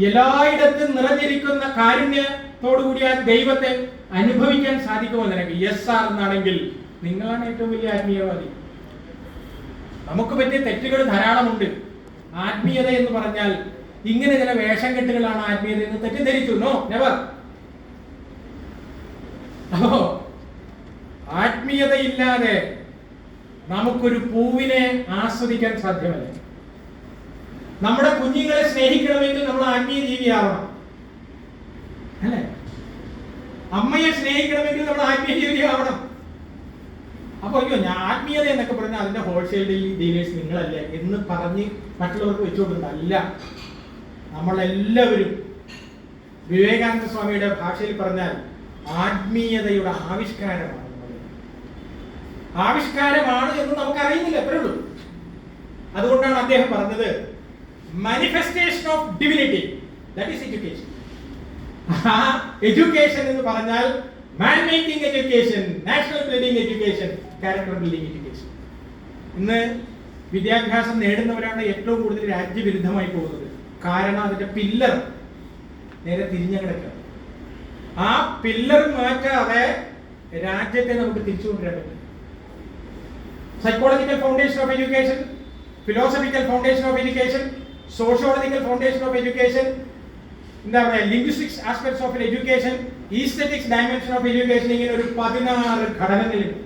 എല്ലായിടത്തും നിറഞ്ഞിരിക്കുന്ന കാരുണ്യത്തോടുകൂടി ആ ദൈവത്തെ അനുഭവിക്കാൻ സാധിക്കുമോ നിനക്ക്? യെസ് ആർ എന്നാണെങ്കിൽ നിങ്ങളാണ് ഏറ്റവും വലിയ ആത്മീയവാദി. നമുക്ക് പറ്റിയ തെറ്റുകൾ ധാരാളമുണ്ട്. ആത്മീയത എന്ന് പറഞ്ഞാൽ ഇങ്ങനെ ചില വേഷം കെട്ടുകളാണ് ആത്മീയത എന്ന് തെറ്റിദ്ധരിച്ചു. No, never. അപ്പോ ആത്മീയതയില്ലാതെ നമുക്കൊരു പൂവിനെ ആസ്വദിക്കാൻ സാധ്യമല്ല. നമ്മുടെ കുഞ്ഞുങ്ങളെ സ്നേഹിക്കണമെങ്കിൽ നമ്മൾ ആത്മീയ ജീവിയാവണം, അല്ലേ? അമ്മയെ സ്നേഹിക്കണമെങ്കിൽ നമ്മൾ ആത്മീയ ജീവിയാവണം. അപ്പൊ അയ്യോ, ഞാൻ ആത്മീയത എന്നൊക്കെ പറഞ്ഞാൽ അതിന്റെ ഹോൾസെയിൽ ഡീലേഴ്സ് നിങ്ങളല്ലേ എന്ന് പറഞ്ഞ് മറ്റുള്ളവർക്ക് വെച്ചുകൊണ്ടല്ല. നമ്മളെല്ലാവരും വിവേകാനന്ദ സ്വാമിയുടെ ഭാഷയിൽ പറഞ്ഞാൽ ആത്മീയതയുടെ ആവിഷ്കാരമാണ്. ആവിഷ്കാരമാണ് എന്ന് നമുക്ക് അറിയുന്നില്ല, അത്രേ ഉള്ളൂ. അതുകൊണ്ടാണ് അദ്ദേഹം പറഞ്ഞത് manifestation of divinity, that is education. Education എന്ന് പറഞ്ഞാൽ മാൻ making education, national building education, character building education. ഇന്ന് വിദ്യാഭ്യാസം നേടുന്നവരാണ് ഏറ്റവും കൂടുതൽ രാജ്യവിരുദ്ധമായി പോകുന്നത്. കാരണം അതിന്റെ പില്ലർ നേരെ തിരിഞ്ഞ കിടക്കുക. ആ പില്ലർ മാറ്റാതെ രാജ്യത്തെ നമുക്ക് തിരിച്ചു കൊണ്ടുവരാൻ പറ്റും. Psychological foundation of education, philosophical foundation of education, sociological foundation of education, എന്താ പറയുക, linguistics aspects of education, aesthetics dimension of education, ഇങ്ങനെ ഒരു 16 ഘടകങ്ങളുണ്ട്.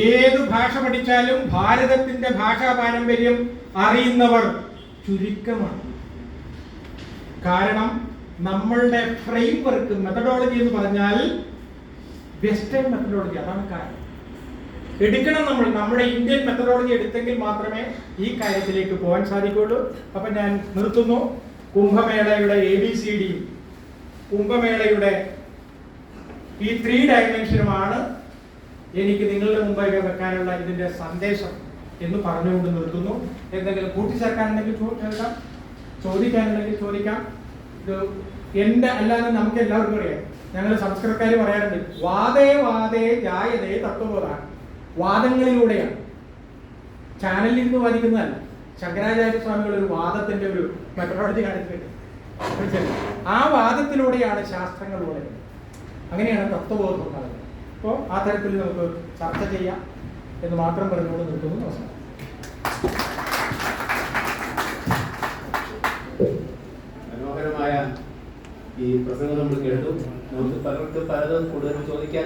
ഏത് ഭാഷ പഠിച്ചാലും ഭാരതത്തിന്റെ ഭാഷാ പാരമ്പര്യം അറിയുന്നവർ ചുരുക്കമാണ്. കാരണം നമ്മളുടെ ഫ്രെയിം വർക്ക്, മെത്തഡോളജി എന്ന് പറഞ്ഞാൽ വെസ്റ്റേൺ മെത്തഡോളജി. അതാണ് കാരണം. എടുക്കണം നമ്മൾ നമ്മുടെ ഇന്ത്യൻ മെത്തഡോളജി എടുത്തെങ്കിൽ മാത്രമേ ഈ കാര്യത്തിലേക്ക് പോകാൻ സാധിക്കുള്ളൂ. അപ്പൊ ഞാൻ നിർത്തുന്നു. കുംഭമേളയുടെ ABCD, കുംഭമേളയുടെ ഈ 3 ഡയമെൻഷനുമാണ് എനിക്ക് നിങ്ങളുടെ മുമ്പായി വെക്കാനുള്ള ഇതിന്റെ സന്ദേശം എന്ന് പറഞ്ഞുകൊണ്ട് നിർത്തുന്നു. എന്തെങ്കിലും കൂട്ടിച്ചേർക്കാനുണ്ടെങ്കിൽ ചേർക്കാം, ചോദിക്കാനുണ്ടെങ്കിൽ ചോദിക്കാം. ഇത് എന്റെ അല്ലാതെ നമുക്ക് എല്ലാവർക്കും അറിയാം. ഞങ്ങൾ സംസ്കൃതക്കാർ പറയാറുണ്ട്, വാദേ വാദേ ജായതേ തത്വബോധാണ്. വാദങ്ങളിലൂടെയാണ്, ചാനലിൽ നിന്ന് വാദിക്കുന്നതല്ല. ശങ്കരാചാര്യ സ്വാമികൾ ഒരു വാദത്തിന്റെ ഒരു മെത്തഡോളജി കാണിച്ചിട്ടുണ്ട്. ആ വാദത്തിലൂടെയാണ് ശാസ്ത്രങ്ങൾ വളരുന്നത്. അങ്ങനെയാണ് തത്വബോധം ഉണ്ടാകുന്നത്. അപ്പോൾ ആ തരത്തിൽ നമുക്ക് ചർച്ച ചെയ്യാം എന്ന് മാത്രം പറഞ്ഞുകൊണ്ട് നിർത്തുന്നു. നമസ്കാരം. മനോഹരമായ ഈ പ്രസംഗം നമ്മൾ കേട്ടു. നമുക്ക് പലർക്കും പലതും കൂടുതൽ ചോദിക്കാനും